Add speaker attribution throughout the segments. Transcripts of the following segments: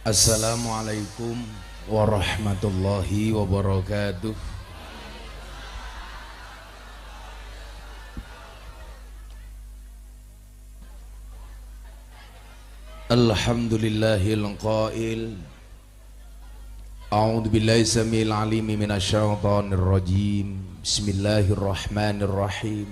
Speaker 1: Assalamualaikum warahmatullahi wabarakatuh. Alhamdulillahil qail A'udzu billahi samil alim minasyaitonir rajim. Bismillahirrahmanirrahim.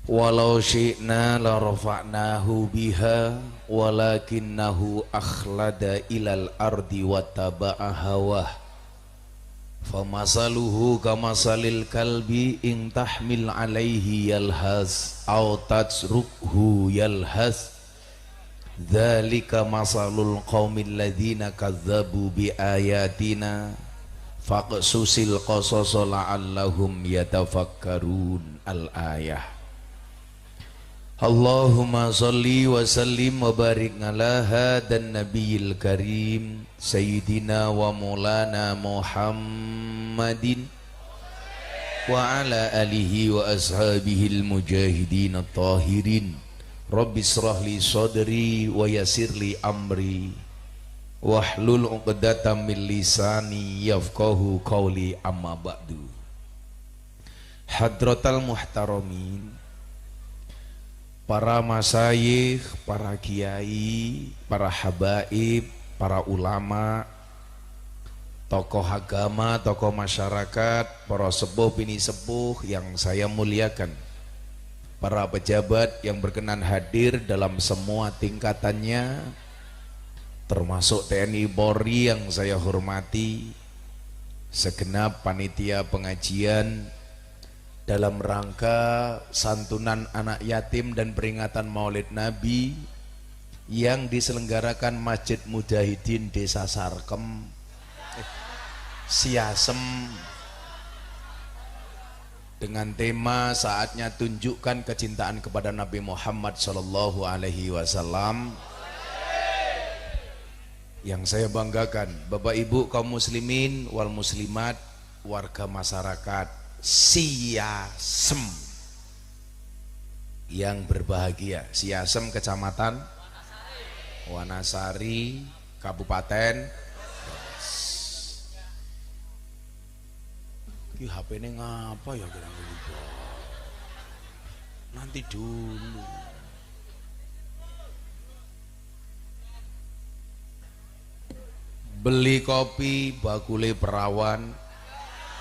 Speaker 1: Walau syi'na la rafa'nahu biha walakinnahu akhlada ilal ardi wattaba'a hawah famasaluhu kamasalil kalbi in tahmil alaihi yalhas aw tatrukhu yalhas dzalika masalul qaumil ladzina kadzdzabu biayatina faqsusil qasasa la'allahum yatafakkarun. Al-ayah. Allahumma salli wa sallim wa barik ala hadan nabiyil karim sayyidina wa maulana Muhammadin wa ala alihi wa ashabihi al-mujahidin at-tahirin. Rabbi israh li sadri wa yassir li amri wahlul 'uqdatam min lisani yafqahu qawli, amma ba'du. Hadratal muhtaramin, para masyayikh, para kiai, para habaib, para ulama, tokoh agama, tokoh masyarakat, para sepuh bini sepuh yang saya muliakan, para pejabat yang berkenan hadir dalam semua tingkatannya, termasuk TNI Polri yang saya hormati, segenap panitia pengajian dalam rangka santunan anak yatim dan peringatan Maulid Nabi yang diselenggarakan Masjid Mujahidin Desa Sarkem, Siasem, dengan tema saatnya tunjukkan kecintaan kepada Nabi Muhammad Sallallahu Alaihi Wasallam. Yang saya banggakan, Bapak Ibu kaum muslimin wal muslimat, warga masyarakat Siasem yang berbahagia. Siasem Kecamatan Wanasari, Kabupaten. Ki HP ini ngapa ya kira-kira? Nanti dulu. Beli kopi bakule perawan,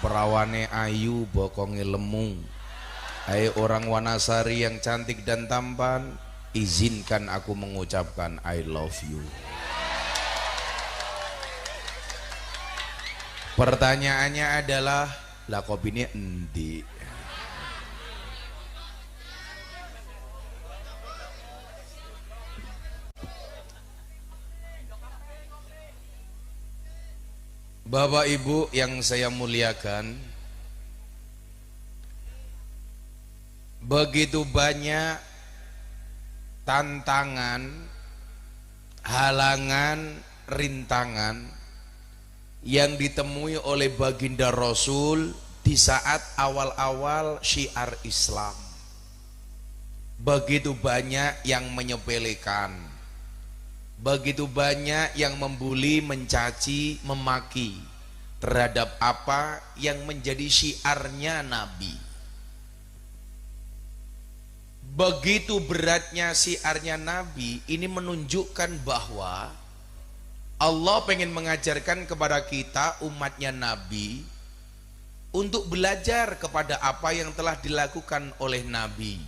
Speaker 1: perawane ayu bokonge lemu. Hai orang Wanasari yang cantik dan tampan, izinkan aku mengucapkan I love you. Pertanyaannya adalah, lah kopinya endi? Bapak Ibu yang saya muliakan, begitu banyak tantangan, halangan, rintangan yang ditemui oleh baginda Rasul di saat awal-awal syiar Islam. Begitu banyak yang menyepelekan, begitu banyak yang membuli, mencaci, memaki terhadap apa yang menjadi syiarnya Nabi. Begitu beratnya syiarnya Nabi, ini menunjukkan bahwa Allah pengen mengajarkan kepada kita umatnya Nabi untuk belajar kepada apa yang telah dilakukan oleh Nabi,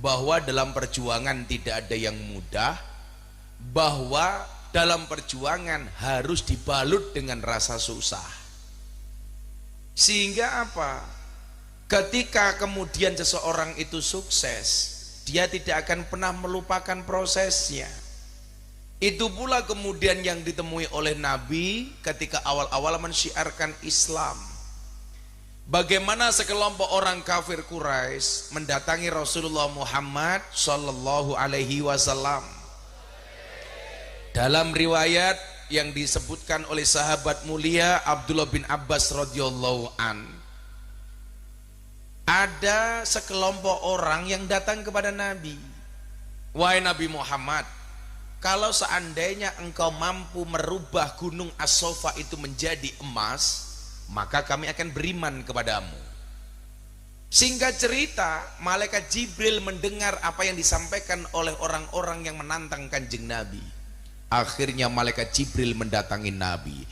Speaker 1: bahwa dalam perjuangan tidak ada yang mudah, bahwa dalam perjuangan harus dibalut dengan rasa susah. Sehingga apa? Ketika kemudian seseorang itu sukses, dia tidak akan pernah melupakan prosesnya. Itu pula kemudian yang ditemui oleh Nabi ketika awal-awal mensyiarkan Islam. Bagaimana sekelompok orang kafir Quraisy mendatangi Rasulullah Muhammad Sallallahu Alaihi Wasallam. Dalam riwayat yang disebutkan oleh sahabat mulia Abdullah bin Abbas radhiyallahu an, ada sekelompok orang yang datang kepada Nabi. Wahai Nabi Muhammad, kalau seandainya engkau mampu merubah gunung As-Sofa itu menjadi emas, maka kami akan beriman kepadamu. Singkat cerita, malaikat Jibril mendengar apa yang disampaikan oleh orang-orang yang menantang Kanjeng Nabi. Akhirnya malaikat Jibril mendatangi Nabi.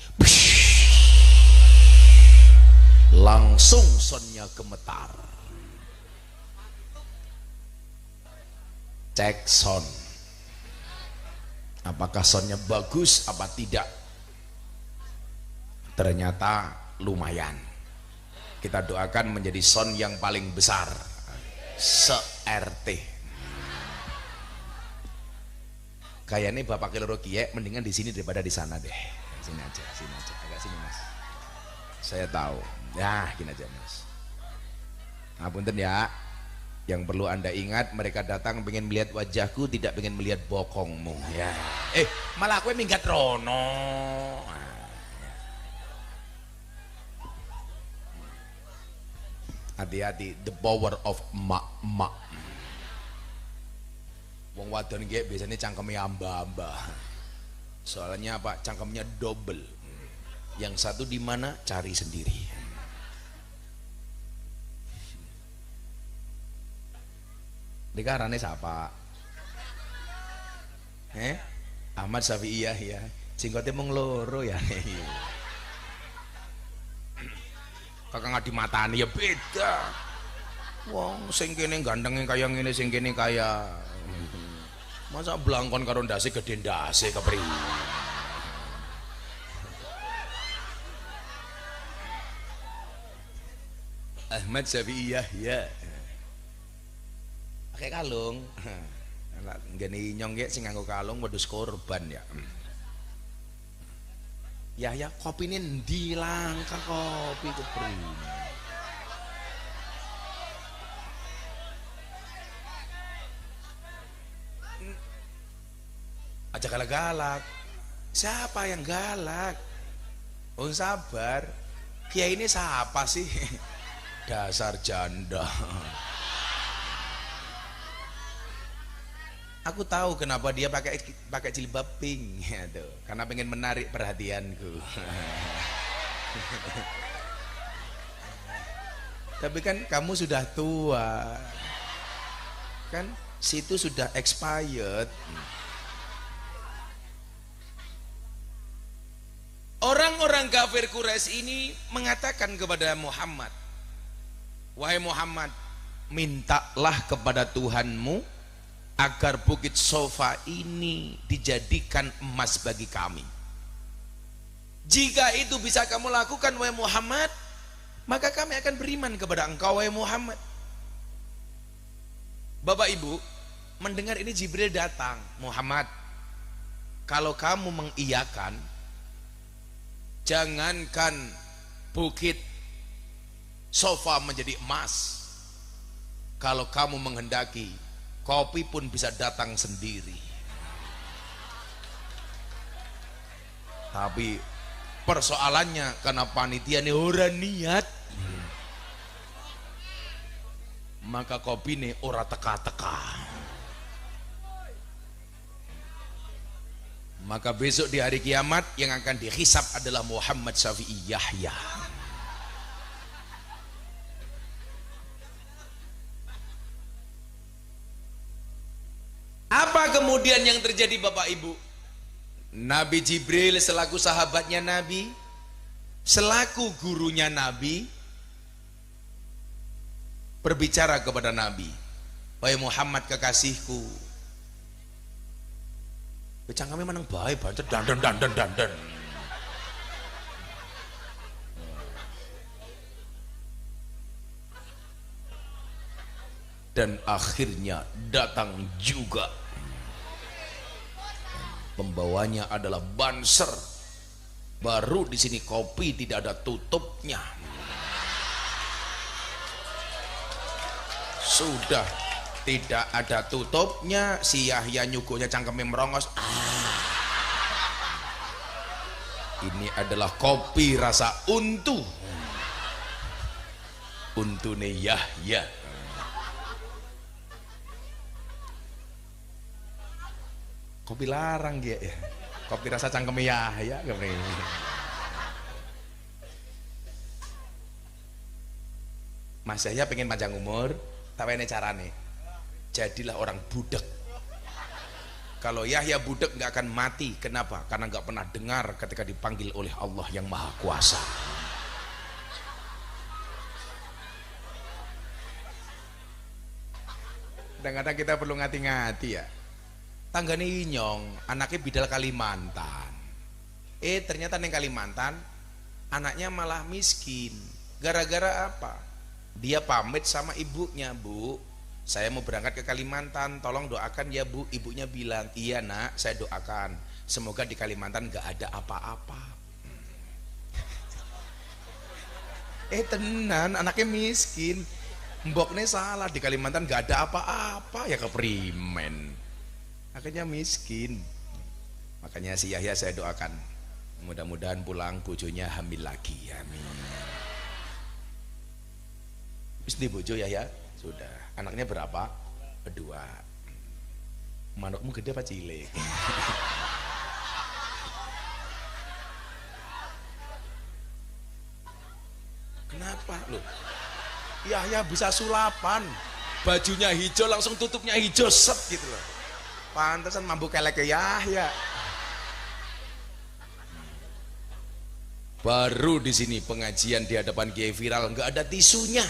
Speaker 1: Langsung sonnya gemetar. Cek son, apakah sonnya bagus apa tidak? Ternyata lumayan. Kita doakan menjadi son yang paling besar se-RT. Kayaknya Bapak Keloro Kiai mendingan di sini daripada di sana deh. Sini aja, agak sini Mas. Saya tahu. Ya, gini aja Mas. Ngapunten ya. Yang perlu Anda ingat, mereka datang pengen melihat wajahku, tidak pengen melihat bokongmu. Ya. Malah aku minggat rono. Hati-hati, the power of mak-mak. Wong wadon nggih biasanya cangkemnya amba-amba. Soalnya apa? Cangkemnya double. Yang satu di mana? Cari sendiri. Dikarane siapa? Ahmad Syafi'iyah ya. Singkatnya mung loro ya. Kakak nggak dimatani ya beda. Wong sing kene gandengnya kaya ngene, sing kene kaya masa blangkon karo ndase gede ndase kepriye. Ahmad Syafi'iyah ya. Pakai kalung. Lah ngene nyong ge sing nganggo kalung wedhus korban ya. Ya kopi ini ndi langka kopi kepriye. Aja galak-galak. Siapa yang galak? Oh sabar. Kiai ini siapa sih? Dasar janda. Aku tahu kenapa dia pakai jilbab pink ya tuh, karena pengen menarik perhatianku. Tapi kan kamu sudah tua, kan situ sudah expired. Orang-orang kafir Quraisy ini mengatakan kepada Muhammad, wahai Muhammad, mintalah kepada Tuhanmu agar bukit Sofa ini dijadikan emas bagi kami. Jika itu bisa kamu lakukan wahai Muhammad, maka kami akan beriman kepada engkau wahai Muhammad. Bapak Ibu, mendengar ini Jibril datang. Muhammad, kalau kamu mengiyakan, jangankan bukit Sofa menjadi emas, kalau kamu menghendaki, kopi pun bisa datang sendiri. Tapi persoalannya karena panitia ini ora niat, maka kopi ini ora teka-teka. Maka besok di hari kiamat yang akan dihisab adalah Muhammad Syafi'i Yahya. Apa kemudian yang terjadi Bapak Ibu? Nabi Jibril selaku sahabatnya Nabi, selaku gurunya Nabi, berbicara kepada Nabi, wahai Muhammad kekasihku, becang kami menang baik banget dandan. Dan akhirnya datang juga. Pembawanya adalah Banser. Baru di sini kopi tidak ada tutupnya. Sudah tidak ada tutupnya, si Yahya nyuguhnya cangkemnya merongos. Ini adalah kopi rasa untu. Untune Yahya. Kopi larang ya. Kopi rasa cangkem Yahya kopi. Mas Yahya pengen panjang umur, tapi ini carane. Jadilah orang budek. Kalau Yahya budek nggak akan mati. Kenapa? Karena nggak pernah dengar ketika dipanggil oleh Allah yang Maha Kuasa. Kadang-kadang kita perlu ngati-ngati ya. Tanggane Inyong, anaknya bidal Kalimantan. Ternyata neng Kalimantan anaknya malah miskin. Gara-gara apa? Dia pamit sama ibunya, Bu, saya mau berangkat ke Kalimantan, tolong doakan ya Bu. Ibunya bilang, iya nak, saya doakan, semoga di Kalimantan gak ada apa-apa. Tenan, anaknya miskin, mboknya salah, di Kalimantan gak ada apa-apa, ya keprimen, akhirnya miskin. Makanya si Yahya saya doakan, mudah-mudahan pulang bojonya hamil lagi, amin. Istri bojo Yahya sudah. Anaknya berapa? 2. Manukmu gede apa cilik? Kenapa loh? Yahya bisa sulapan, bajunya hijau langsung tutupnya hijau set gitu loh. Pantesan mampu kelek ke Yahya. Baru di sini pengajian di hadapan Kiai viral, nggak ada tisunya.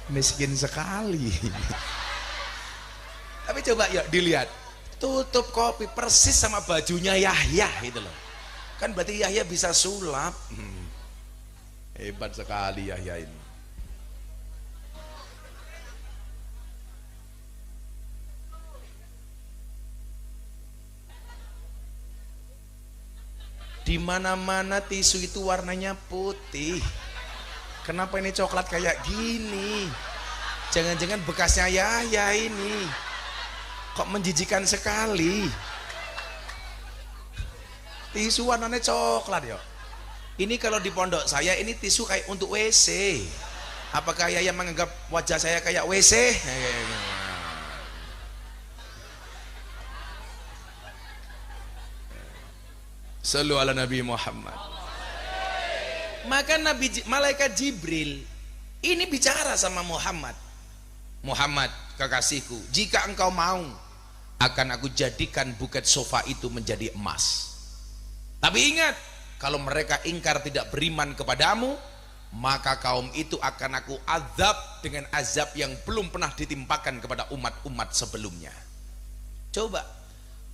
Speaker 1: Miskin sekali. Tapi coba yuk dilihat, tutup kopi persis sama bajunya Yahya gitu loh. Kan berarti Yahya bisa sulap. Hebat sekali Yahya ini. Di mana-mana tisu itu warnanya putih. Kenapa ini coklat kayak gini? Jangan-jangan bekasnya Yahya ini. Kok menjijikan sekali? Tisu warnanya coklat ya. Ini kalau di pondok saya ini tisu kayak untuk WC. Apakah Yahya menganggap wajah saya kayak WC? Sallu ala Nabi Muhammad. Maka malaikat Jibril ini bicara sama Muhammad. Muhammad kekasihku, jika engkau mau, akan aku jadikan bukit sofa itu menjadi emas. Tapi ingat, kalau mereka ingkar tidak beriman kepadamu, maka kaum itu akan aku azab dengan azab yang belum pernah ditimpakan kepada umat-umat sebelumnya. Coba,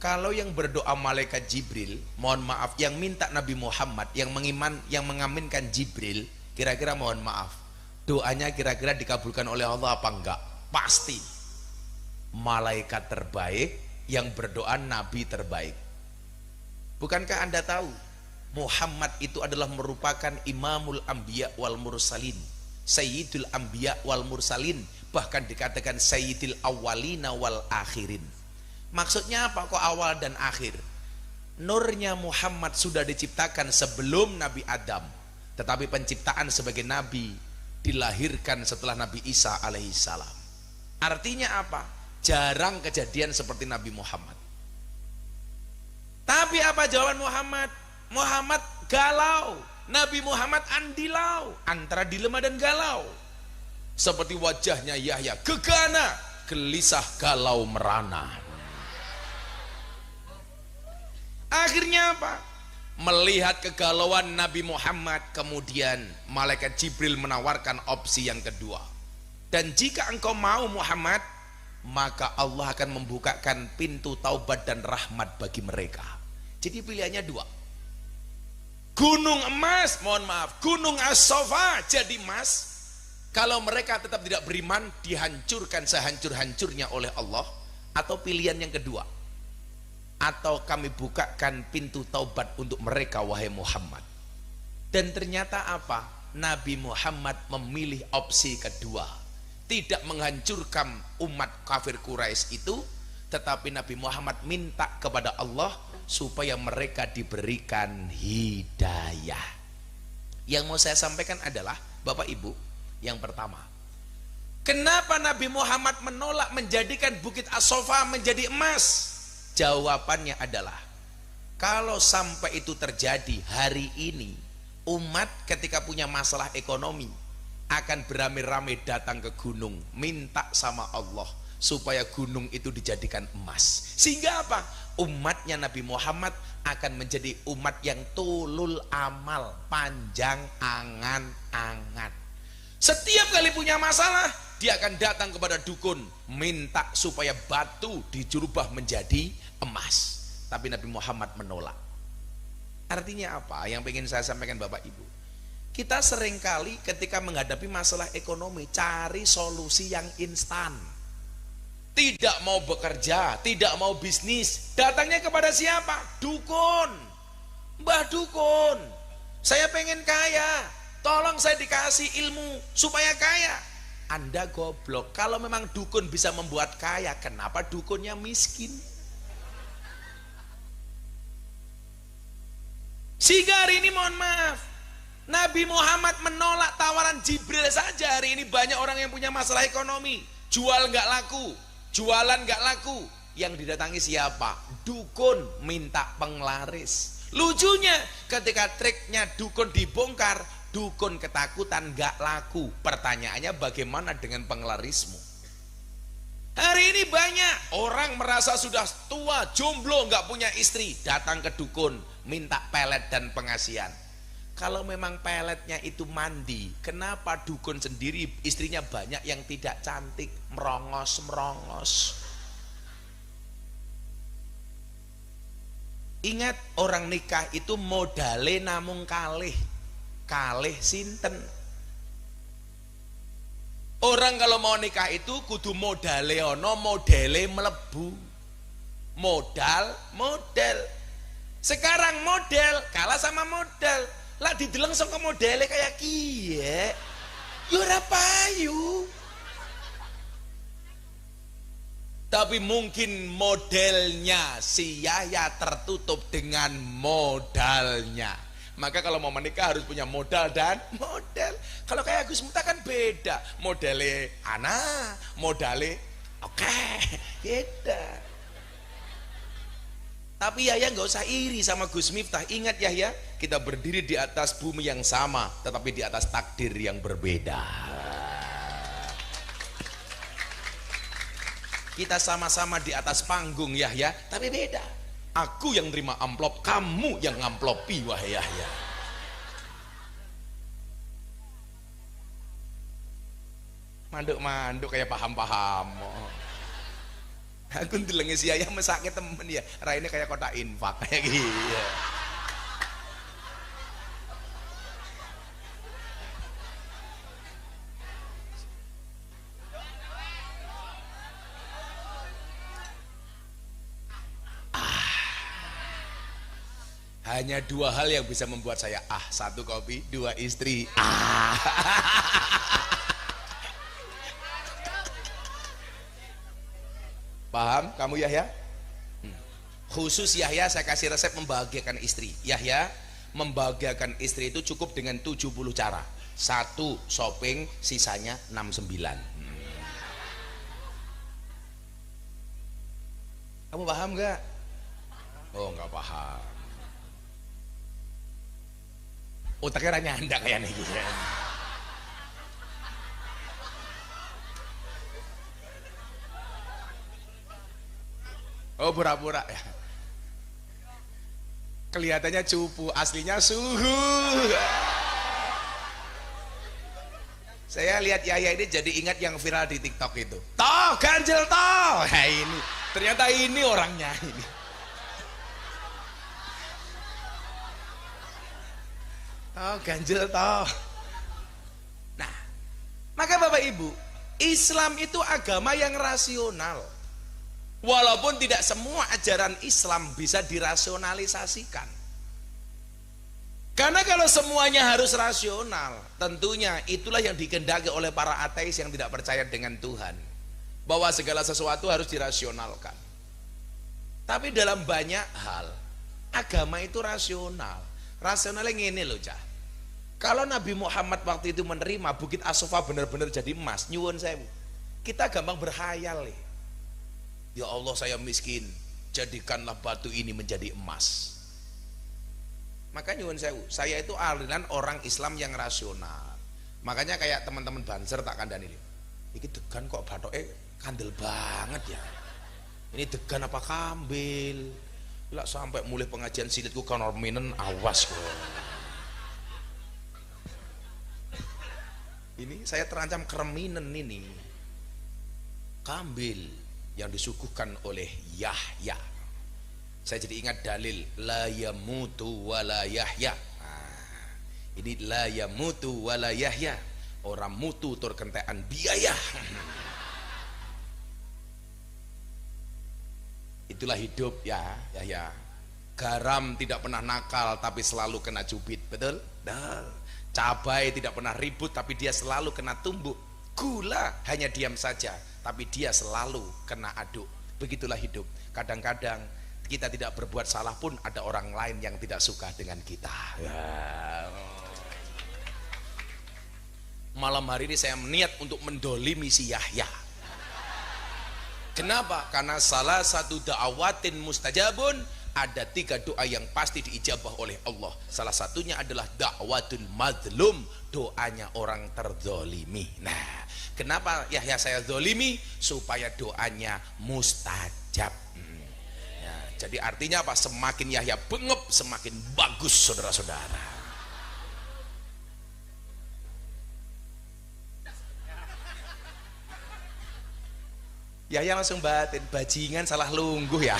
Speaker 1: kalau yang berdoa malaikat Jibril, mohon maaf, yang minta Nabi Muhammad, yang mengaminkan Jibril, kira-kira mohon maaf, doanya kira-kira dikabulkan oleh Allah apa enggak? Pasti. Malaikat terbaik yang berdoa Nabi terbaik. Bukankah Anda tahu Muhammad itu adalah merupakan imamul anbiya wal mursalin, sayyidul anbiya wal mursalin, bahkan dikatakan sayyidil awwalina wal akhirin. Maksudnya apa kok awal dan akhir? Nurnya Muhammad sudah diciptakan sebelum Nabi Adam, tetapi penciptaan sebagai nabi dilahirkan setelah Nabi Isa alaihissalam. Artinya apa? Jarang kejadian seperti Nabi Muhammad. Tapi apa jawaban Muhammad? Muhammad galau, Nabi Muhammad andilau, antara dilema dan galau. Seperti wajahnya Yahya, gegana, gelisah, galau, merana. Akhirnya apa? Melihat kegalauan Nabi Muhammad, kemudian malaikat Jibril menawarkan opsi yang kedua. Dan jika engkau mau Muhammad, maka Allah akan membukakan pintu taubat dan rahmat bagi mereka. Jadi pilihannya 2. Gunung emas, mohon maaf, gunung as-sofa jadi emas. Kalau mereka tetap tidak beriman, dihancurkan sehancur-hancurnya oleh Allah. Atau pilihan yang kedua, atau kami bukakan pintu taubat untuk mereka wahai Muhammad. Dan ternyata apa? Nabi Muhammad memilih opsi kedua, tidak menghancurkan umat kafir Quraisy itu, tetapi Nabi Muhammad minta kepada Allah supaya mereka diberikan hidayah. Yang mau saya sampaikan adalah, Bapak Ibu, yang pertama, kenapa Nabi Muhammad menolak menjadikan Bukit As-Sofa menjadi emas? Jawabannya adalah, kalau sampai itu terjadi hari ini, umat ketika punya masalah ekonomi akan beramai-ramai datang ke gunung minta sama Allah supaya gunung itu dijadikan emas. Sehingga apa? Umatnya Nabi Muhammad akan menjadi umat yang tulul amal, panjang angan-angan. Setiap kali punya masalah, dia akan datang kepada dukun minta supaya batu dirubah menjadi emas. Tapi Nabi Muhammad menolak. Artinya apa? Yang ingin saya sampaikan Bapak Ibu, kita seringkali ketika menghadapi masalah ekonomi cari solusi yang instan. Tidak mau bekerja, tidak mau bisnis, datangnya kepada siapa? Dukun. Mbah dukun, saya pengen kaya, tolong saya dikasih ilmu supaya kaya. Anda goblok. Kalau memang dukun bisa membuat kaya, kenapa dukunnya miskin? Sehingga hari ini mohon maaf, Nabi Muhammad menolak tawaran Jibril saja. Hari ini banyak orang yang punya masalah ekonomi, jual nggak laku, jualan nggak laku, yang didatangi siapa? Dukun minta penglaris. Lucunya ketika triknya dukun dibongkar, dukun ketakutan nggak laku. Pertanyaannya, bagaimana dengan penglarismu? Hari ini banyak orang merasa sudah tua, jomblo, nggak punya istri, datang ke dukun minta pelet dan pengasihan. Kalau memang peletnya itu mandi, kenapa dukun sendiri istrinya banyak yang tidak cantik, merongos-merongos? Ingat, orang nikah itu modale namung kalih. Kalih sinten? Orang kalau mau nikah itu kudu modale ono, modele melebu. Modal. Sekarang model kalah sama modal. Lah dideleng saka modele kayak kiye. Yo ora payu. Tapi mungkin modelnya si Yahya tertutup dengan modalnya. Maka kalau mau menikah harus punya modal dan model. Kalau kayak Gus Miftah kan beda. Modele ana, modale oke, beda. Tapi Yahya nggak usah iri sama Gus Miftah. Ingat Yahya, kita berdiri di atas bumi yang sama, tetapi di atas takdir yang berbeda. Kita sama-sama di atas panggung Yahya, tapi beda. Aku yang terima amplop, kamu yang ngamplopi wahai Yahya. Manduk-manduk kayak paham-paham. Aku ndelengi si Yahya mesake temen ya. Raine kayak kotak infak kayak gitu. Hanya dua hal yang bisa membuat saya satu kopi, dua istri. Paham kamu Yahya? Khusus Yahya saya kasih resep membahagiakan istri. Yahya, membahagiakan istri itu cukup dengan 70 cara. 1 shopping, sisanya 69. Kamu paham gak? Oh nggak paham. Otaknya nyanda kayak nih gitu. Oh pura-pura ya. Kelihatannya cupu, aslinya suhu. Saya lihat Yahya ini jadi ingat yang viral di TikTok itu. Toh, ganjel toh. Nah, ini ternyata ini orangnya ini. Oh ganjel toh. Nah, maka Bapak Ibu, Islam itu agama yang rasional. Walaupun tidak semua ajaran Islam bisa dirasionalisasikan. Karena kalau semuanya harus rasional, tentunya itulah yang dikehendaki oleh para ateis yang tidak percaya dengan Tuhan, bahwa segala sesuatu harus dirasionalkan. Tapi dalam banyak hal agama itu rasional. Rasionalnya ngene loh cah. Kalau Nabi Muhammad waktu itu menerima Bukit As-Sofa benar-benar jadi emas, nyuwun sewu, kita gampang berhayal nih. Ya Allah saya miskin, jadikanlah batu ini menjadi emas. Maka nyuwun sewu, saya itu aliran orang Islam yang rasional. Makanya kayak teman-teman Banser tak kandani ini. Iki degan kok bathoke kandel banget ya. Ini degan apa kambil? Lah sampai mulai pengajian silitku konorminen awas kok. Ini saya terancam kereminen ini. Kambil yang disuguhkan oleh Yahya. Saya jadi ingat dalil la yamutu wala Yahya. Nah, ini la yamutu wala Yahya. Orang mutu tur kentekan biaya. Itulah hidup ya, Yahya. Garam tidak pernah nakal tapi selalu kena cubit, betul? Nah. Cabai tidak pernah ribut tapi dia selalu kena tumbuk. Gula hanya diam saja tapi dia selalu kena aduk. Begitulah hidup. Kadang-kadang kita tidak berbuat salah pun ada orang lain yang tidak suka dengan kita ya. Malam hari ini saya niat untuk mendolimi si Yahya. Kenapa? Karena salah satu da'awatin mustajabun, ada 3 doa yang pasti diijabah oleh Allah. Salah satunya adalah da'watul madlum, doanya orang terzolimi. Nah, kenapa Yahya saya zolimi? Supaya doanya mustajab. Ya, jadi artinya apa? Semakin Yahya bengep, semakin bagus saudara-saudara. Yahya langsung batin, bajingan salah lungguh ya.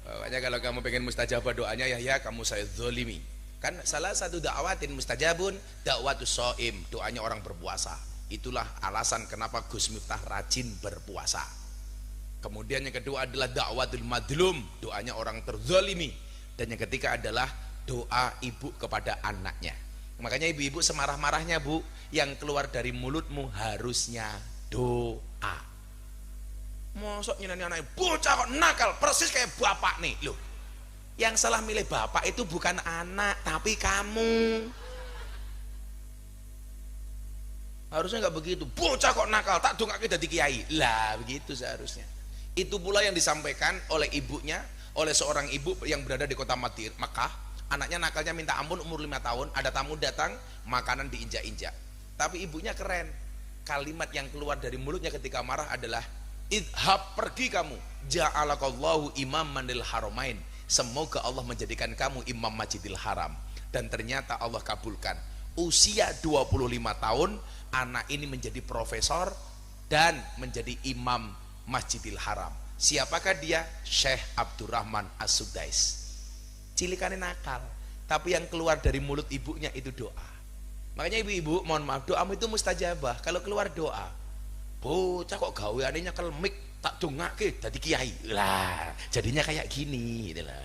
Speaker 1: Pokoknya kalau kamu pengen mustajabah doanya Yahya, kamu saya zolimi. Kan salah satu dakwatin mustajabun dakwatus shaim, doanya orang berpuasa. Itulah alasan kenapa Gus Miftah rajin berpuasa. Kemudian yang kedua adalah dakwatul madlum, doanya orang terzolimi. Dan yang ketiga adalah doa ibu kepada anaknya. Makanya ibu-ibu semarah-marahnya bu, yang keluar dari mulutmu harusnya doa. Mosok nyinani anaknya, bocah kok nakal persis kayak bapak nih. Loh, yang salah milih bapak itu bukan anak tapi kamu. Harusnya nggak begitu, bocah kok nakal tak dongake dadi kiai. Lah begitu seharusnya. Itu pula yang disampaikan oleh ibunya, oleh seorang ibu yang berada di kota Makkah. Anaknya nakalnya minta ampun umur 5 tahun, ada tamu datang, makanan diinjak-injak. Tapi ibunya keren. Kalimat yang keluar dari mulutnya ketika marah adalah idhab, pergi kamu, ja'alakallahu imaman lil haramain, semoga Allah menjadikan kamu imam Masjidil Haram. Dan ternyata Allah kabulkan. Usia 25 tahun anak ini menjadi profesor dan menjadi imam Masjidil Haram. Siapakah dia? Syekh Abdurrahman As-Sudais. Cilikannya nakal, tapi yang keluar dari mulut ibunya itu doa. Makanya ibu-ibu mohon maaf, doamu itu mustajabah. Kalau keluar doa, bocah kok gaweane nyekel mik tak dongake dadi kiai. Lah, jadinya kayak gini gitu lah.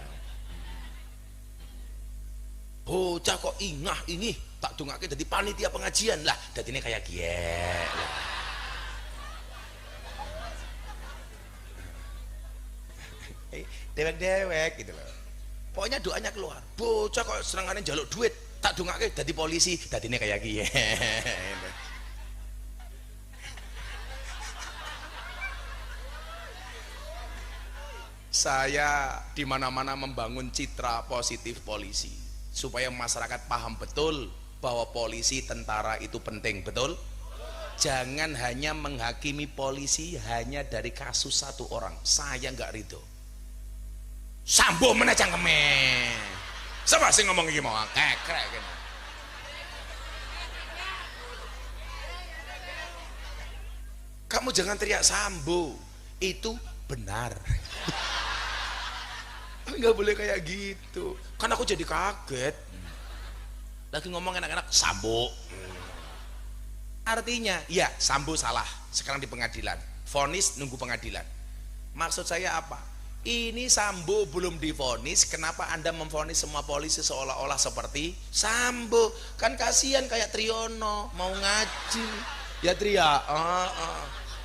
Speaker 1: Bocah kok ingah ini tak dongake dadi panitia pengajian. Lah, dadine kayak kiai. Dewek-dewek gitu loh. Pokoknya doanya keluar. Bocah kok serangane njaluk duit, tak dongake dadi polisi, dadine kayak kiye. Saya di mana-mana membangun citra positif polisi supaya masyarakat paham betul bahwa polisi, tentara itu penting, betul? Jangan hanya menghakimi polisi hanya dari kasus satu orang. Saya nggak ridho. Sambo mana cangkeme? Siapa sih ngomong iki mau kekrek gitu. Kamu jangan teriak Sambo, itu benar. Nggak boleh kayak gitu. Kan aku jadi kaget. Lagi ngomong enak-enak Sambo. Artinya, ya Sambo salah. Sekarang di pengadilan. Vonis nunggu pengadilan. Maksud saya apa? Ini Sambo belum divonis, kenapa Anda memvonis semua polisi seolah-olah seperti Sambo? Kan kasihan kayak Triyono mau ngaji. Ya Tri ya,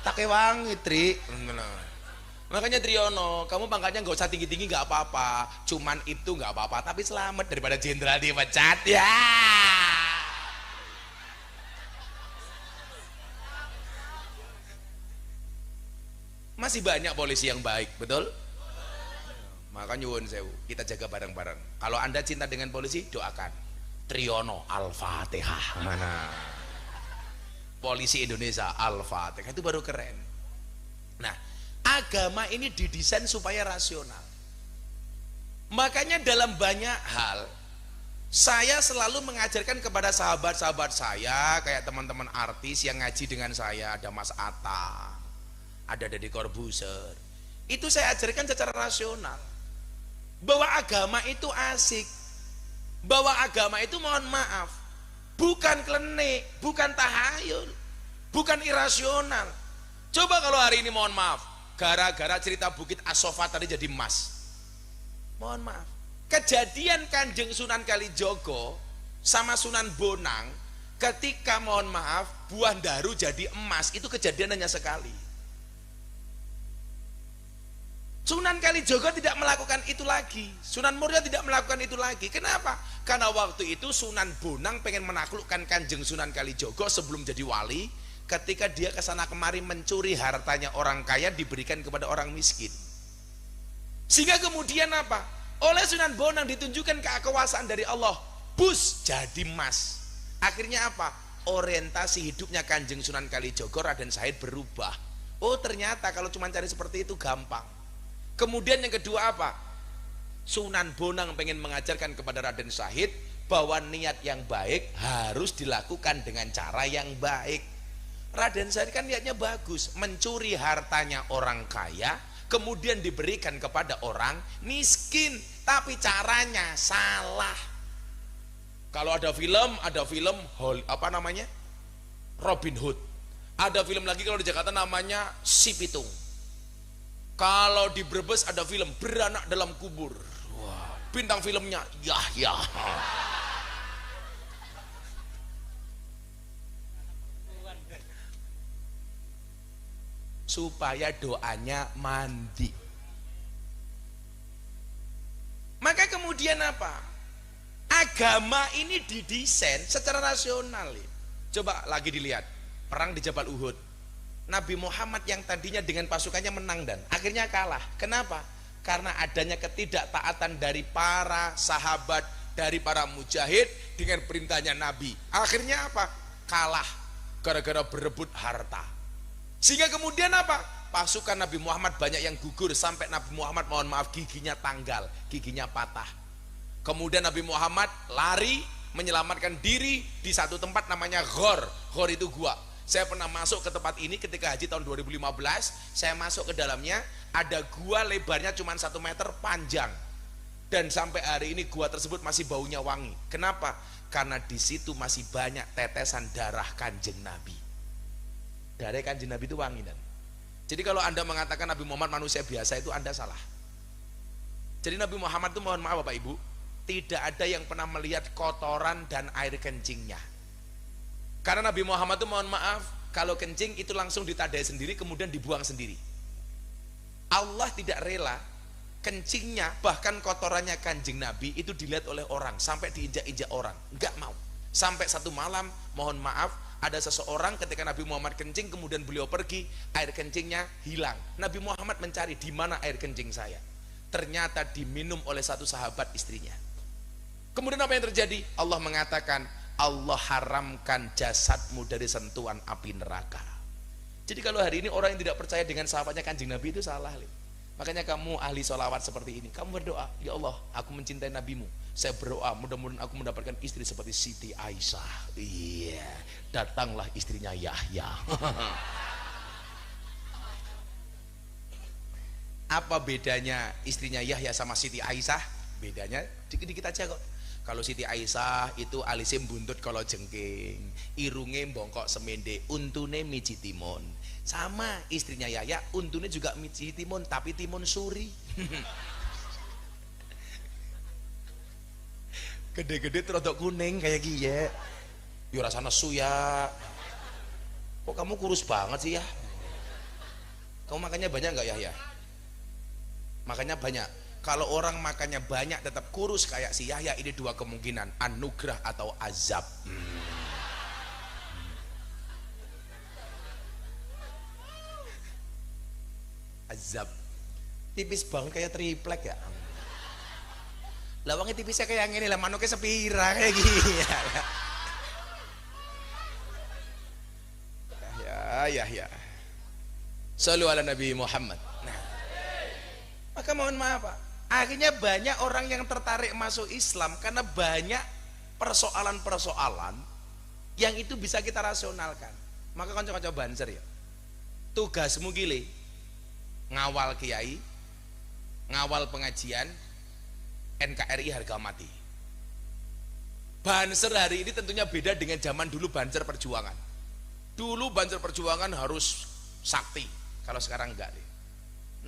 Speaker 1: take wangi Tri. Makanya Triyono, kamu pangkatnya nggak usah tinggi-tinggi nggak apa-apa, cuman itu nggak apa-apa, tapi selamat daripada jenderal dipecat ya. Masih banyak polisi yang baik, betul? Maka nyuwun sewu, kita jaga bareng-bareng. Kalau Anda cinta dengan polisi, doakan Triyono Al-Fatihah. Mana? Polisi Indonesia Al-Fatihah, itu baru keren. Nah, agama ini didesain supaya rasional. Makanya dalam banyak hal saya selalu mengajarkan kepada sahabat-sahabat saya, kayak teman-teman artis yang ngaji dengan saya, ada Mas Atta, ada Deddy Corbuzier. Itu saya ajarkan secara rasional bahwa agama itu asik, bahwa agama itu mohon maaf bukan klenik, bukan tahayul, bukan irasional. Coba kalau hari ini mohon maaf gara-gara cerita Bukit As-Sofa tadi jadi emas, mohon maaf, kejadian Kanjeng Sunan Kalijogo sama Sunan Bonang ketika mohon maaf buah daru jadi emas, itu kejadian hanya sekali. Sunan Kalijogo tidak melakukan itu lagi, Sunan Muria tidak melakukan itu lagi. Kenapa? Karena waktu itu Sunan Bonang pengen menaklukkan Kanjeng Sunan Kalijogo sebelum jadi wali. Ketika dia kesana kemari mencuri hartanya orang kaya diberikan kepada orang miskin, sehingga kemudian apa? Oleh Sunan Bonang ditunjukkan kekuasaan dari Allah, bus jadi emas. Akhirnya apa? Orientasi hidupnya Kanjeng Sunan Kalijogo Raden Said berubah. Oh ternyata kalau cuma cari seperti itu gampang. Kemudian yang kedua apa? Sunan Bonang pengen mengajarkan kepada Raden Said bahwa niat yang baik harus dilakukan dengan cara yang baik. Raden Said kan niatnya bagus, mencuri hartanya orang kaya kemudian diberikan kepada orang miskin, tapi caranya salah. Kalau ada film apa namanya? Robin Hood. Ada film lagi kalau di Jakarta namanya Si Pitung. Kalau di Brebes ada film Beranak Dalam Kubur. Wah, bintang filmnya Yahya. Supaya doanya mandi. Maka kemudian apa? Agama ini didesain secara rasional. Coba lagi dilihat perang di Jabal Uhud. Nabi Muhammad yang tadinya dengan pasukannya menang dan akhirnya kalah. Kenapa? Karena adanya ketidaktaatan dari para sahabat, dari para mujahid dengan perintahnya Nabi. Akhirnya apa? Kalah gara-gara berebut harta. Sehingga kemudian apa? Pasukan Nabi Muhammad banyak yang gugur sampai Nabi Muhammad mohon maaf giginya tanggal, giginya patah. Kemudian Nabi Muhammad lari menyelamatkan diri di satu tempat namanya Ghor. Ghor itu gua. Saya pernah masuk ke tempat ini ketika haji tahun 2015. Saya masuk ke dalamnya, ada gua lebarnya cuma 1 meter panjang, dan sampai hari ini gua tersebut masih baunya wangi. Kenapa? Karena di situ masih banyak tetesan darah Kanjeng Nabi. Darah Kanjeng Nabi itu wangi. Dan jadi kalau Anda mengatakan Nabi Muhammad manusia biasa, itu Anda salah. Jadi Nabi Muhammad itu mohon maaf Bapak Ibu, tidak ada yang pernah melihat kotoran dan air kencingnya. Karena Nabi Muhammad itu mohon maaf, kalau kencing itu langsung ditadai sendiri kemudian dibuang sendiri. Allah tidak rela kencingnya bahkan kotorannya Kanjeng Nabi itu dilihat oleh orang sampai diinjak-injak orang, enggak mau. Sampai satu malam mohon maaf ada seseorang ketika Nabi Muhammad kencing kemudian beliau pergi, air kencingnya hilang. Nabi Muhammad mencari di mana air kencing saya. Ternyata diminum oleh satu sahabat istrinya. Kemudian apa yang terjadi? Allah mengatakan Allah haramkan jasadmu dari sentuhan api neraka. Jadi kalau hari ini orang yang tidak percaya dengan sahabatnya Kanjeng Nabi itu salah. Makanya kamu ahli sholawat seperti ini, kamu berdoa, ya Allah aku mencintai Nabimu, saya berdoa mudah-mudahan aku mendapatkan istri seperti Siti Aisyah. Iya, datanglah istrinya Yahya. Apa bedanya istrinya Yahya sama Siti Aisyah? Bedanya dikit-dikit aja kok.
Speaker 2: Kalau Siti Aisyah itu alisnya buntut kalau jengking, irungnya bongkok semende, untune miji timun. Sama istrinya Yahya, untune juga miji timun tapi timun suri. Gede-gede terodok kuning kayak gini ya. Yo rasa nesu ya. Kok kamu kurus banget sih ya? Kamu makannya banyak nggak Yahya? Makannya banyak. Kalau orang makannya banyak tetap kurus kayak si Yahya, ini dua kemungkinan, anugerah atau azab. Azab. Tipis banget kayak triplek ya. Lawangnya tipisnya kayak yang ini lah, manuknya sepira kayak gini ya. Ya. Sallu ala Nabi Muhammad. Nah, maka mohon maaf Pak, akhirnya banyak orang yang tertarik masuk Islam karena banyak persoalan-persoalan yang itu bisa kita rasionalkan. Maka kanca-kanca banser ya, tugasmu gile ngawal kiai, ngawal pengajian NKRI harga mati. Banser hari ini tentunya beda dengan zaman dulu Banser Perjuangan. Dulu Banser Perjuangan harus sakti, kalau sekarang enggak deh.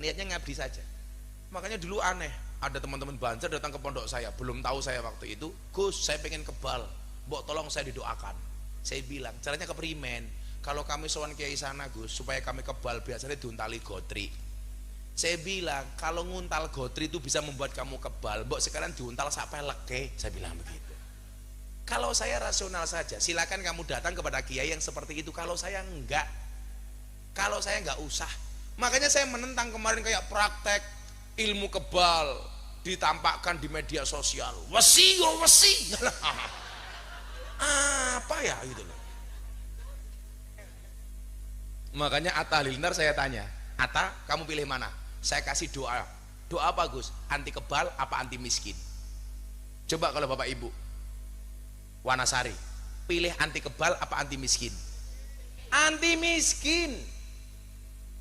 Speaker 2: Niatnya ngabdi saja. Makanya dulu aneh, ada teman-teman Banser datang ke pondok saya, belum tahu saya waktu itu, Gus saya pengen kebal, mbok tolong saya didoakan. Saya bilang caranya keprimen, kalau kami sowan kiai sana Gus supaya kami kebal biasanya diuntali gotri. Saya bilang kalau nguntal gotri itu bisa membuat kamu kebal, mbok sekarang diuntal sampai leke. Saya bilang begitu. Kalau saya rasional saja, silakan kamu datang kepada kiai yang seperti itu. Kalau saya enggak, usah. Makanya saya menentang kemarin kayak praktek ilmu kebal ditampakkan di media sosial. Wasi. Apa ya gitu loh. Makanya Atta Halilintar saya tanya, Atta kamu pilih mana? Saya kasih doa. Doa apa Gus? Anti kebal apa anti miskin? Coba kalau Bapak Ibu Wanasari, pilih anti kebal apa anti miskin? Anti miskin.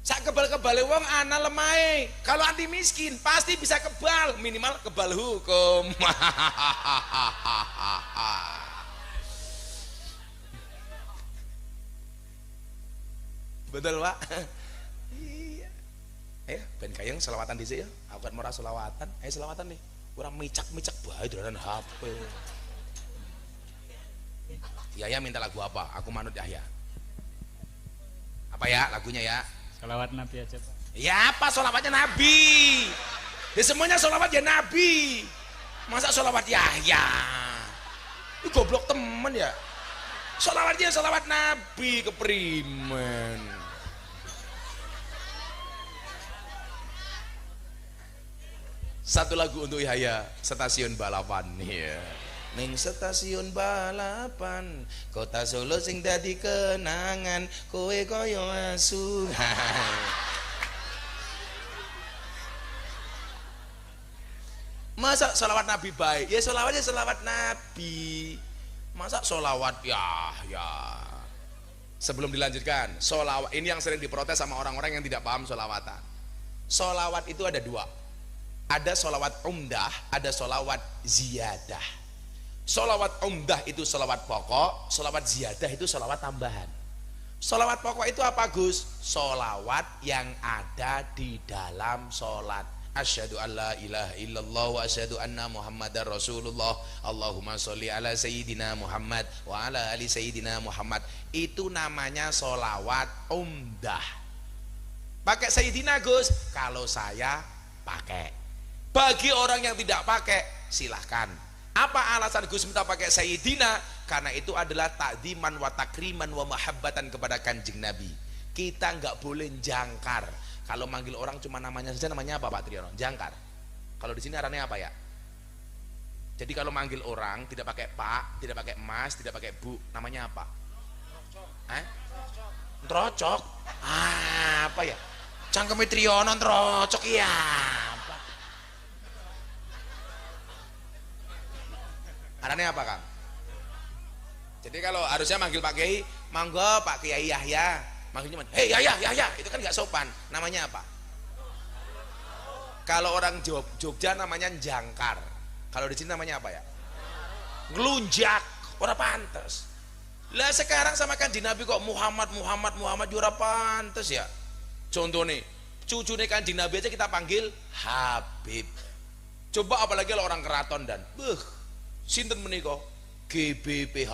Speaker 2: Sak kebal-kebale wong ana lemahe. Kalau anti miskin pasti bisa kebal, minimal kebal hukum. Betul Pak? Iya. Ayo ben kayang selawatan dhisik ya. Aku kan ora selawatan. Ayo selawatan nih. Kurang micak-micak bae dolanan HP. Yahya minta lagu apa? Aku manut Yahya. Apa ya lagunya ya?
Speaker 3: Sholawat Nabi aja Pak.
Speaker 2: Ya apa sholawatnya Nabi? Ya semuanya sholawat ya Nabi. Masa sholawat Yahya? Ini goblok temen ya. Sholawatnya sholawat Nabi, keprimen. Satu lagu untuk Yahya, Stasiun Balapan. Ya. Ning stasiun balapan kota Solo sing dadi kenangan kowe koyo asuhan. Masa sholawat Nabi baik? Ya sholawatnya sholawat Nabi. Masa sholawat ya. Sebelum dilanjutkan, sholawat ini yang sering diprotes sama orang-orang yang tidak paham sholawatan. Sholawat itu ada dua. Ada sholawat umdah, ada sholawat ziyadah. Sholawat umdah itu sholawat pokok, sholawat ziyadah itu sholawat tambahan. Sholawat pokok itu apa Gus? Sholawat yang ada di dalam sholat. Asyhadu an la ilaha illallah wa asyhadu anna muhammadar rasulullah. Allahumma sholli ala sayyidina Muhammad wa ala ali sayyidina Muhammad. Itu namanya sholawat umdah. Pakai sayyidina Gus? Kalau saya pakai. Bagi orang yang tidak pakai silahkan. Apa alasan Gus minta pakai Sayyidina? Karena itu adalah takdiman wa takriman wa mahabbatan kepada Kanjeng Nabi. Kita nggak boleh jangkar. Kalau manggil orang cuma namanya saja, namanya apa Pak Triyono? Jangkar. Kalau di sini arahnya apa ya? Jadi kalau manggil orang tidak pakai Pak, tidak pakai Mas, tidak pakai Bu, namanya apa? Trocok. Apa ya? Cangkeme Triyono trocok ya. Arahnya apa Kang? Jadi kalau harusnya manggil Pak Kiai, mangga Pak Kiai Yahya, manggilnya hei Yahya, itu kan nggak sopan. Namanya apa? Kalau orang Jogja namanya jangkar. Kalau di sini namanya apa ya? ngelunjak, ora pantes. Lah sekarang sama kanjeng Nabi kok Muhammad ya ora pantes ya. Contohnya cucune kanjeng Nabi aja kita panggil Habib. Coba apalagi kalau orang keraton dan sinten menika GBPH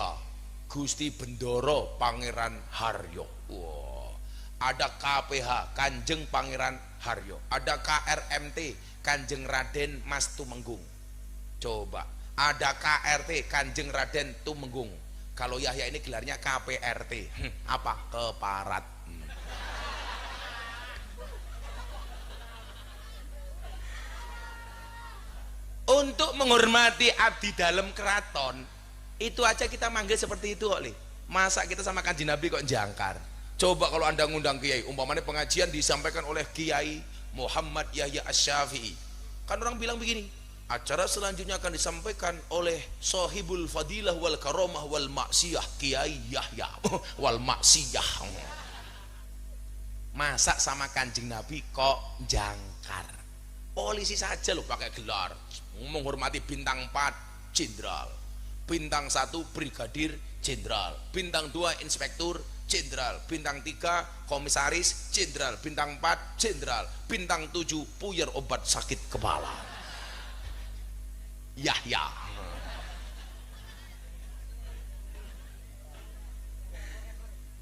Speaker 2: Gusti Bendoro Pangeran Haryo. Wow. Ada KPH Kanjeng Pangeran Haryo. Ada KRMT Kanjeng Raden Mas Tumenggung. Coba ada KRT Kanjeng Raden Tumenggung. Kalau Yahya ini gelarnya KPRT. Apa? Keparat. Untuk menghormati abdi dalam keraton itu aja kita manggil seperti itu kok. Masa kita sama kanjeng Nabi kok jangkar? Coba kalau anda ngundang kiai, umpamanya pengajian disampaikan oleh Kiai Muhammad Yahya Asy-Syafi'i, kan orang bilang begini, acara selanjutnya akan disampaikan oleh Sohibul Fadilah wal Karomah wal Maksiyah Kiai Yahya wal Maksiyah. Masa sama kanjeng Nabi kok jangkar? Polisi saja loh pakai gelar, menghormati bintang 4 jenderal, bintang 1 brigadir jenderal, bintang 2 inspektur jenderal, bintang 3 komisaris jenderal, bintang 4 jenderal, bintang 7 puyer obat sakit kepala. Yahya.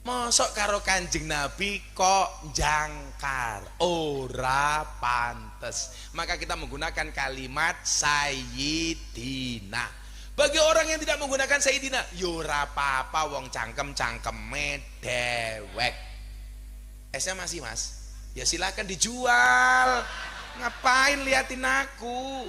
Speaker 2: Mosok karo kanjeng Nabi kok jangkar, ora pantes. Maka kita menggunakan kalimat Sayyidina. Bagi orang yang tidak menggunakan Sayyidina, yora apa-apa, wong cangkem-cangkeme dewek. Esnya masih mas? Ya silakan dijual. Ngapain liatin aku?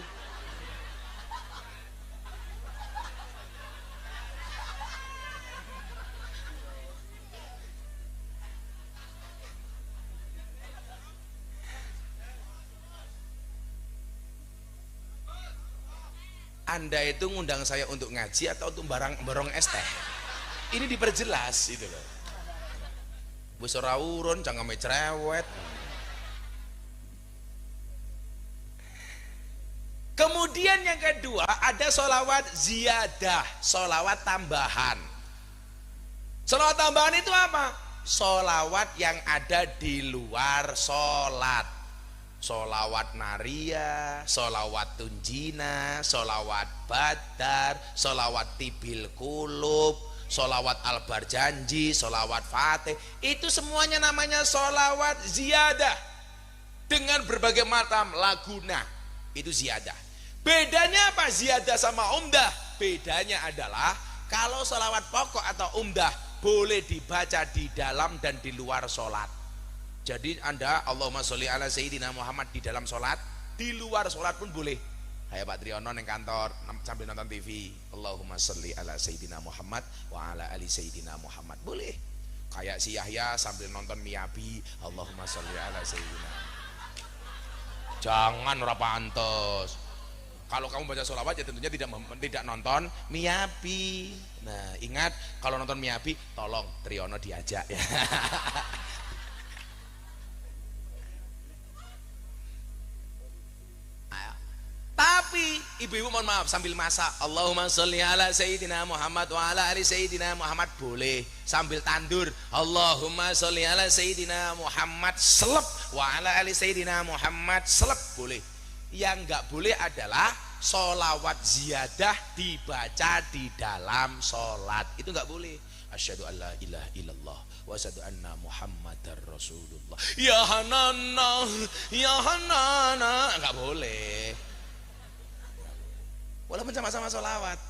Speaker 2: Anda itu ngundang saya untuk ngaji atau untuk barong es teh? Ini diperjelas itu loh. Wis ora urun cangkeme cerewet. Kemudian yang kedua ada sholawat ziyadah, sholawat tambahan. Sholawat tambahan itu apa? Sholawat yang ada di luar sholat. Sholawat naria, sholawat tunjina, sholawat badar, sholawat tibil kulub, sholawat albar janji, sholawat fatih. Itu semuanya namanya sholawat ziyadah dengan berbagai macam laguna. Itu ziyadah. Bedanya apa ziyadah sama umdah? Bedanya adalah kalau sholawat pokok atau umdah boleh dibaca di dalam dan di luar sholat. Jadi anda Allahumma sholli ala Sayyidina Muhammad di dalam sholat, di luar sholat pun boleh. Kayak Pak Triyono yang kantor sambil nonton TV, Allahumma sholli ala Sayyidina Muhammad wa ala ali Sayyidina Muhammad, boleh. Kayak si Yahya sambil nonton Miyabi, Allahumma sholli ala Sayyidina. Jangan ora pantes. Kalau kamu baca sholawat ya tentunya tidak nonton Miyabi. Nah ingat kalau nonton Miyabi tolong Triyono diajak ya. Tapi ibu-ibu mohon maaf sambil masak Allahumma sholli ala Sayyidina Muhammad wa ala ali Sayyidina Muhammad boleh. Sambil tandur Allahumma sholli ala Sayyidina Muhammad selep wa ala ali Sayyidina Muhammad selep boleh. Yang enggak boleh adalah sholawat ziyadah dibaca di dalam sholat, itu enggak boleh. Asyhadu an la ilaha illallah wa asyhadu anna Muhammadar Rasulullah. Ya Hanana, ya Hanana, enggak boleh. Walaupun sama-sama sholawat.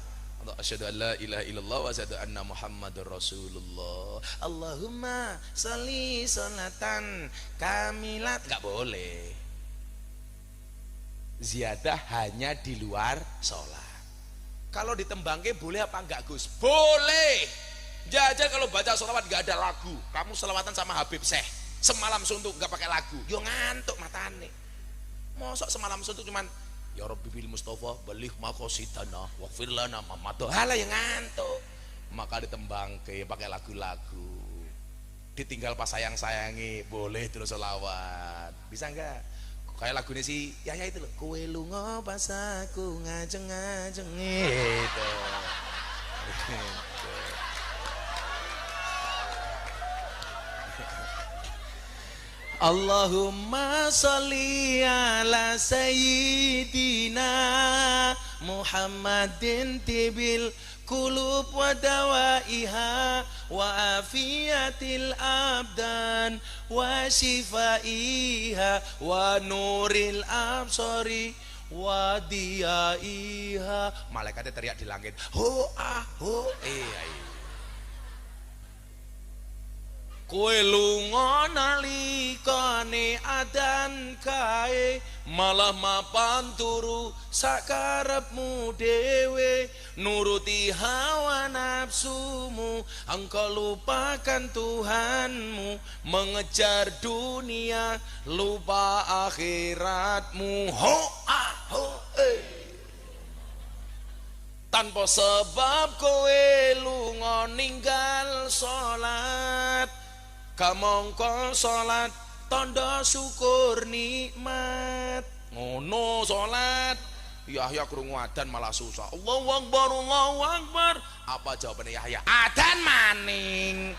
Speaker 2: Asyhadu an la ilaha illallah wa asyhadu anna Muhammadar Rasulullah. Allahumma sholli sholatan kamilat, enggak boleh. Ziyadah hanya di luar sholat. Kalau ditembangke boleh apa enggak Gus? Boleh. Jajal kalau baca sholawat enggak ada lagu, kamu sholawatan sama Habib Syekh semalam suntuk enggak pakai lagu, yo ngantuk matane. Mosok semalam suntuk cuman ya Rabbi bil Mustafa balik maqasidana waghfir lana ma madha. Halah yang ngantuk. Maka ditembangke pakai lagu-lagu. Ditinggal pas sayang-sayangi boleh terus selawat. Bisa enggak? Kayak lagunya si Yahya itu loh. Kowe lunga pas aku ngajeng-ngajeng itu.
Speaker 1: Allahumma sholli ala sayyidina Muhammadin tibil kulub wa dawaiha wa afiyatil abdan wa shifaiha wa nuril absari wa diyaiha. Malaikatnya teriak di langit, ho ah ho kowe lunga nalikane adan kae malah mapan turu sakarepmu dhewe nuruti hawa nafsumu engkau lupakan Tuhanmu mengejar dunia lupa akhiratmu ho ah ho tanpa sebab kowe lunga ninggal salat kamangka salat tanda syukur nikmat ngono salat Yahya krungu adzan malah susah Allahu Akbar apa jawabannya Yahya adzan maning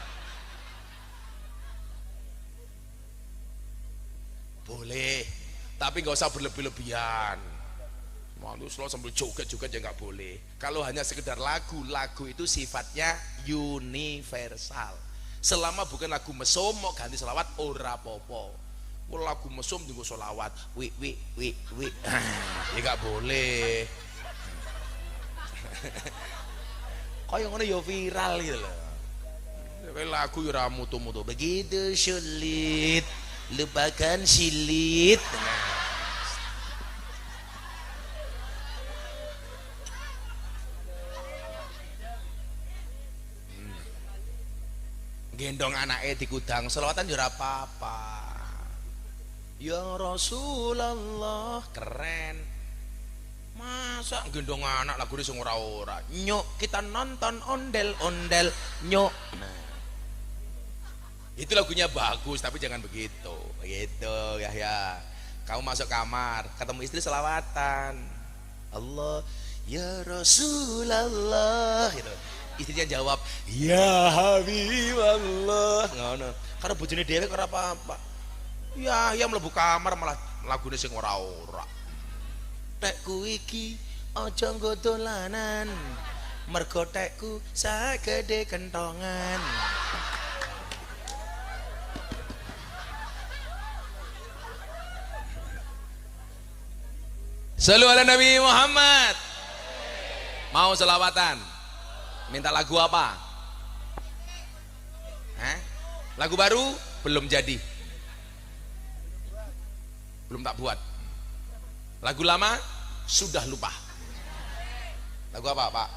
Speaker 1: boleh tapi nggak usah berlebih-lebihan malu selalu sambil joget-joget ya nggak boleh kalau hanya sekedar lagu itu sifatnya universal. Selama bukan lagu mesum mau ganti selawat ora popo. Kalau lagu mesum tunggu selawat wi ya nggak boleh. Kau yang mana yo viral gitu loh. Kayak lagu yo mutu-mutu begitu sulit lupakan silit. Gendong anaknya di gudang selawatan jura apa-apa ya Rasulullah keren masa gendong anak lagu ini sing ora-ora nyok kita nonton ondel-ondel nyok nah itu lagunya bagus tapi jangan begitu ya kamu masuk kamar ketemu istri selawatan Allah ya Rasulullah gitu istrinya jawab ya Habiballah ngono karena bojone dhewe ora apa-apa ya mlebu kamar malah lagune sing ora-ora tekku iki aja nggo dolanan mergo tekku sagede kentongan Shallu ala Nabi Muhammad mau selawatan minta lagu apa? Lagu baru belum jadi, belum tak buat. Lagu lama sudah lupa. Lagu apa Pak?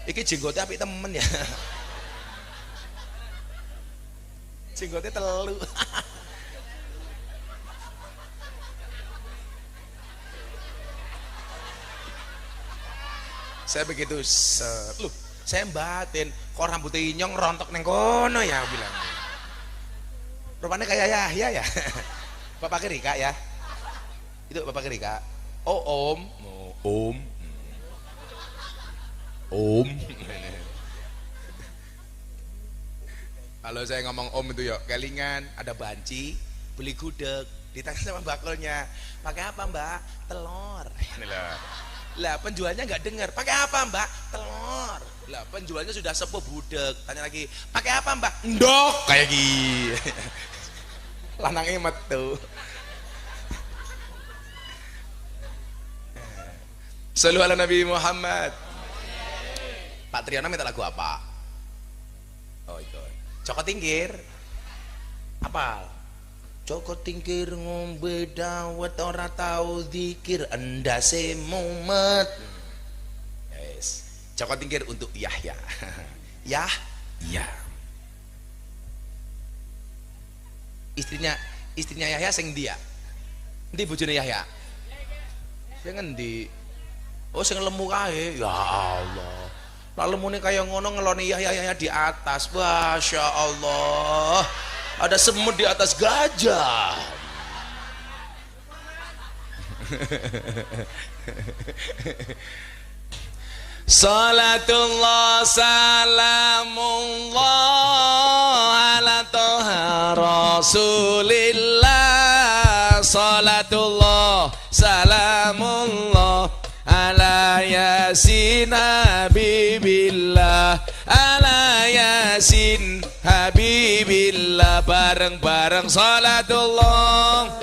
Speaker 1: Iki jenggotnya apik temen ya. Jenggotnya telu. Saya begitu loh saya batin kok rambutnya inyong rontok neng kono ya bilang rupanya kayak Yahya ya Bapak Rika ya itu Bapak Rika oh om kalau saya ngomong om itu ya kelingan ada banci beli gudeg ditanya sama bakulnya pakai apa mbak telur lah penjualnya nggak dengar pakai apa mbak telur lah penjualnya sudah sepuh budek tanya lagi pakai apa mbak ndok kayak gini lanangnya metu Shallu ala Nabi Muhammad. Pak Triana minta lagu apa? Oh itu Joko Tingkir apa? Joko Tingkir ngombe dawet ora tau zikir endase mumet. Yes. Joko Tingkir untuk Yahya. Ya. Istrinya Yahya sing dia. Endi bojone Yahya? Sing endi? Oh sing lemu kae. Ya Allah. Lah lemune kaya ngono ngeloni Yahya di atas. Masya Allah. Ada semut di atas gajah.
Speaker 2: Salatullah salamullah ala toha rasulillah. Salatullah salamullah ala yasin habibillah. Ala yasin habibillah. Bareng-bareng salatullah.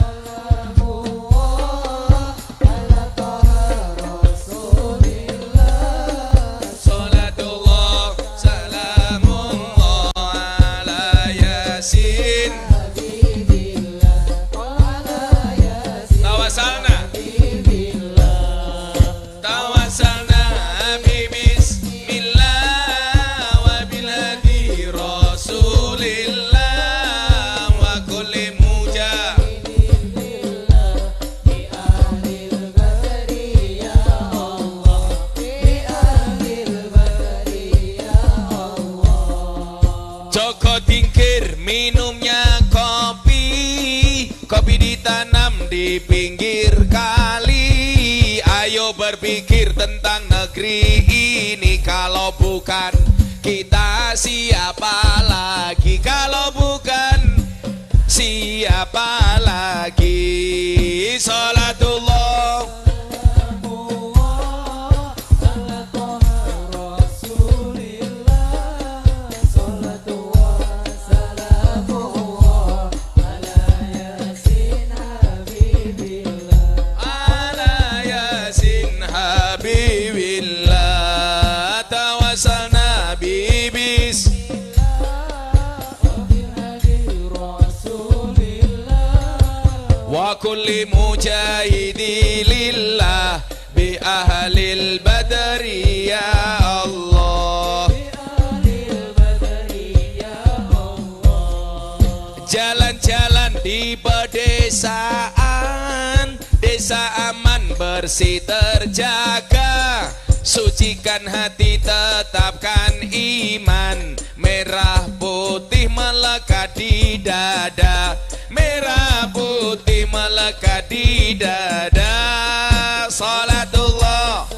Speaker 2: Di pinggir kali, ayo berpikir tentang negeri ini. Kalau bukan kita siapa lagi? Kalau bukan siapa lagi? Salatullah wa kulli mujahidi lillah bi ahlil badri ya Allah. Jalan-jalan di pedesaan, desa aman bersih terjaga. Sucikan hati, tetapkan iman. Merah putih melekat di dada. Merah putih melekat di dada. Salatullah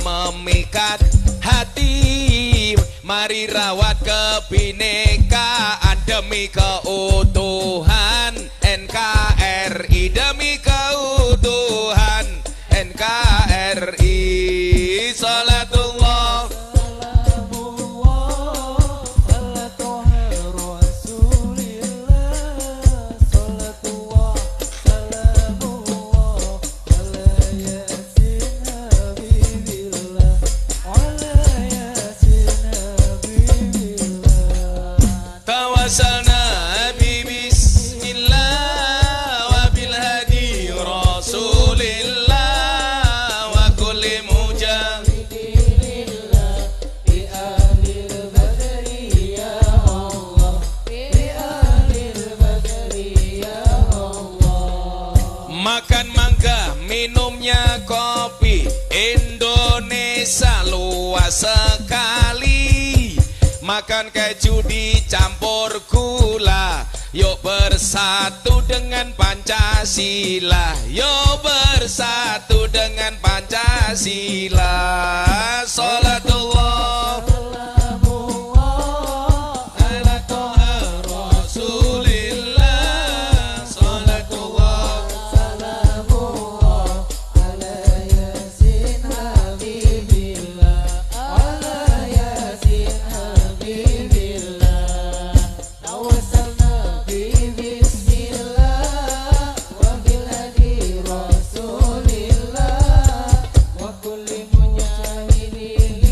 Speaker 2: memikat hati. Mari rawat kebinekaan demi keutuhan NKRI. Demi keutuhan NKRI. Salatullah Tawassalna bi bismillah wa bil hadi rasulillah wa kulli mujahidillah bi ahlil badri ya Allah. Bi ahlil badri ya Allah. Makan mangga, minumnya kopi, Indonesia luas sekali. Makan keju dicampur gula. Yuk bersatu dengan Pancasila. Yuk bersatu dengan Pancasila. Salatullah ala toha rasulillah. Salatullah salamullah ala yasin habibillah. Ala yasin habibillah. Tawassalna bi bismillah wa bil hadi rasulillah wa kulli mujahidin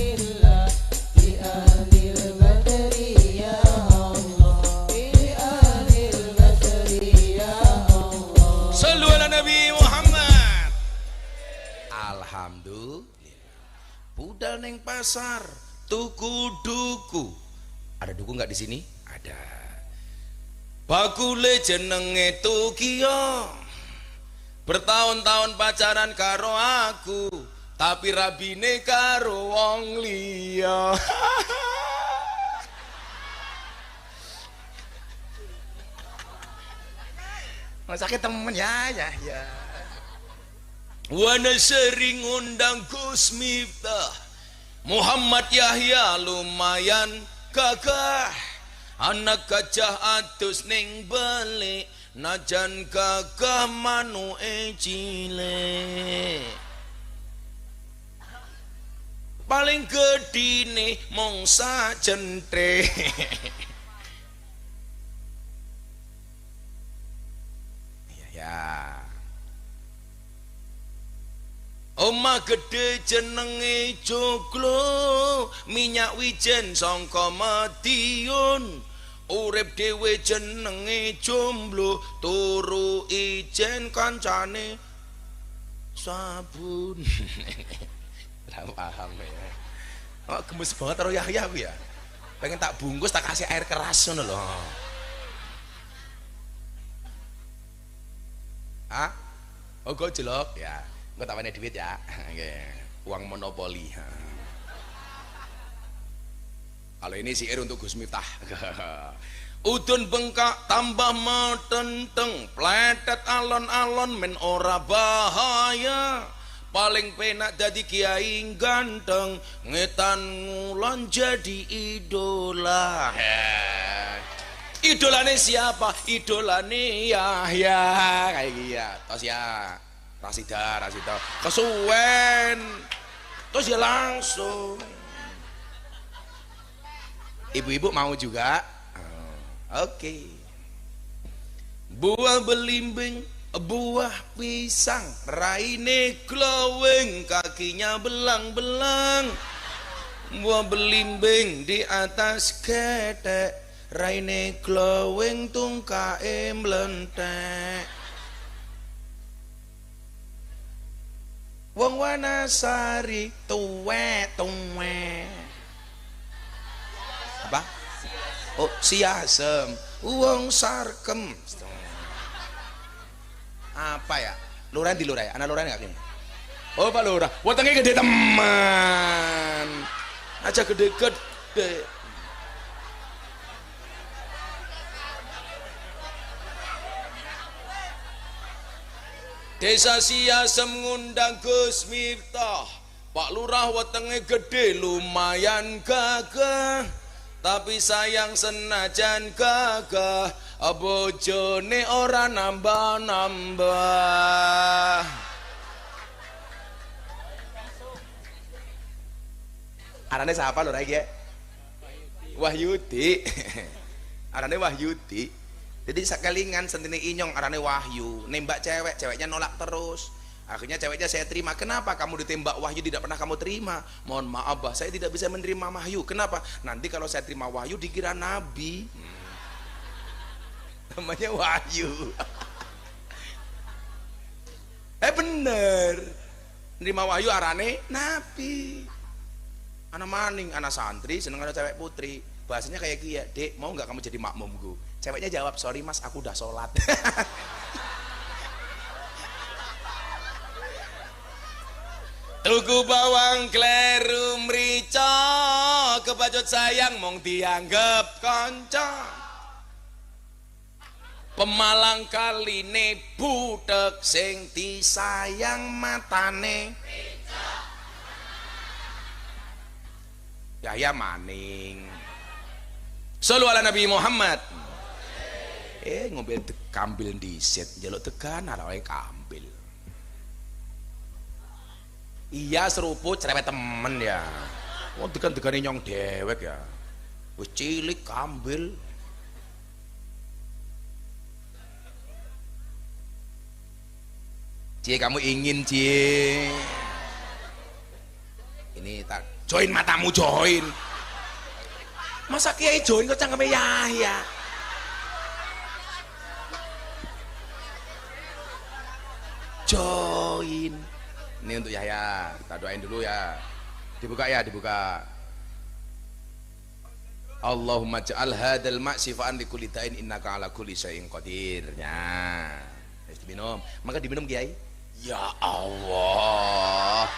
Speaker 2: budal neng pasar tuku duku. Ada duku nggak di sini? Ada. Bakule jenenge Tokyo. Bertahun-tahun pacaran karo aku, tapi rabine karo wong liya. Masake temen ya. Wana sering undang Gus Miftah, Muhammad Yahya lumayan gagah, anak gajah atus ning balik, najan gagah manuke cilik. Paling gedine mung sajentre. Ya. Oma gede jenenge Joglo, minyak wijen sangka Madiun. Urip dhewe jenenge jomblo, turu ijen kancane sabun. Ora paham ya. Oh, gemes banget karo Yahya aku ya. Pengen tak bungkus tak kasih air keras ngono lho. Ah? Oh, gojlok ya. Engko tak wene duit ya. Nggih. Uang monopoli. Kalau ini syair untuk Gus Miftah. Udun bengkak tambah metenteng, pletet alon-alon men ora bahaya. Paling penak dadi kiai ganteng, ngetan ngulon jadi idola. Idolane siapa? Idolane Yahya. Kayak gitu. Tos ya. Rasida. Kesuwen. Terus ya langsung. Ibu-ibu mau juga? Oke. Buah belimbing, buah pisang, raine glowing, kakinya belang-belang. Buah belimbing di atas ketek, raine glowing, tungkae mlentek. Wong Wanasari tuwe. Apa? Oh, siasem. Wong Sarkem. Apa ya? Lurahan di lurah ya? Anak lurahan enggak gini? Oh, Pak Lurah. Wetenge gede teman. Aja gede-gede. Desa Siasem ngundang Gus Miftah. Pak Lurah wetenge gede lumayan gagah. Tapi sayang senajan gagah, bojone ora nambah-nambah. Arane siapa lho iki? Wahyudi. Arane Wahyudi. Jadi sakalingan sentine inyong arane Wahyu, nembak cewek, ceweknya nolak terus. Akhirnya ceweknya saya terima. Kenapa kamu ditembak Wahyu tidak pernah kamu terima? Mohon maaf bah, saya tidak bisa menerima Wahyu. Kenapa? Nanti kalau saya terima Wahyu dikira nabi. Namanya Wahyu. Bener. Nerima Wahyu arane nabi. Anak maning, anak santri seneng ada cewek putri. Bahasanya kayak gini ya, Dek, mau nggak kamu jadi makmumku? Ceweknya jawab, sorry mas, aku udah sholat. Tuku bawang kleru mrica, kebacut sayang mong dianggap kanca. Pemalang kaline butek sing disayang matane. Yahya maning. Sallu ala Nabi Muhammad. Ngombe kambil diset, njaluk tekan arek wae kambil. Iya seruput cerewet temen ya. Oh degan-degane nyong dewek ya. Wis cilik kambil. Cie kamu ingin cie. Ini tak join matamu join. Masa kiai join kok cangkeme Yahya. Join. Ini untuk Yahya, kita doain dulu ya. Dibuka ya, dibuka. Allahumma ja'al hadzal ma' syifaan li kulli da'in innaka ala kulli syai'in qadir. Ya. Wis diminum. Maka diminum Kiai. Ya Allah.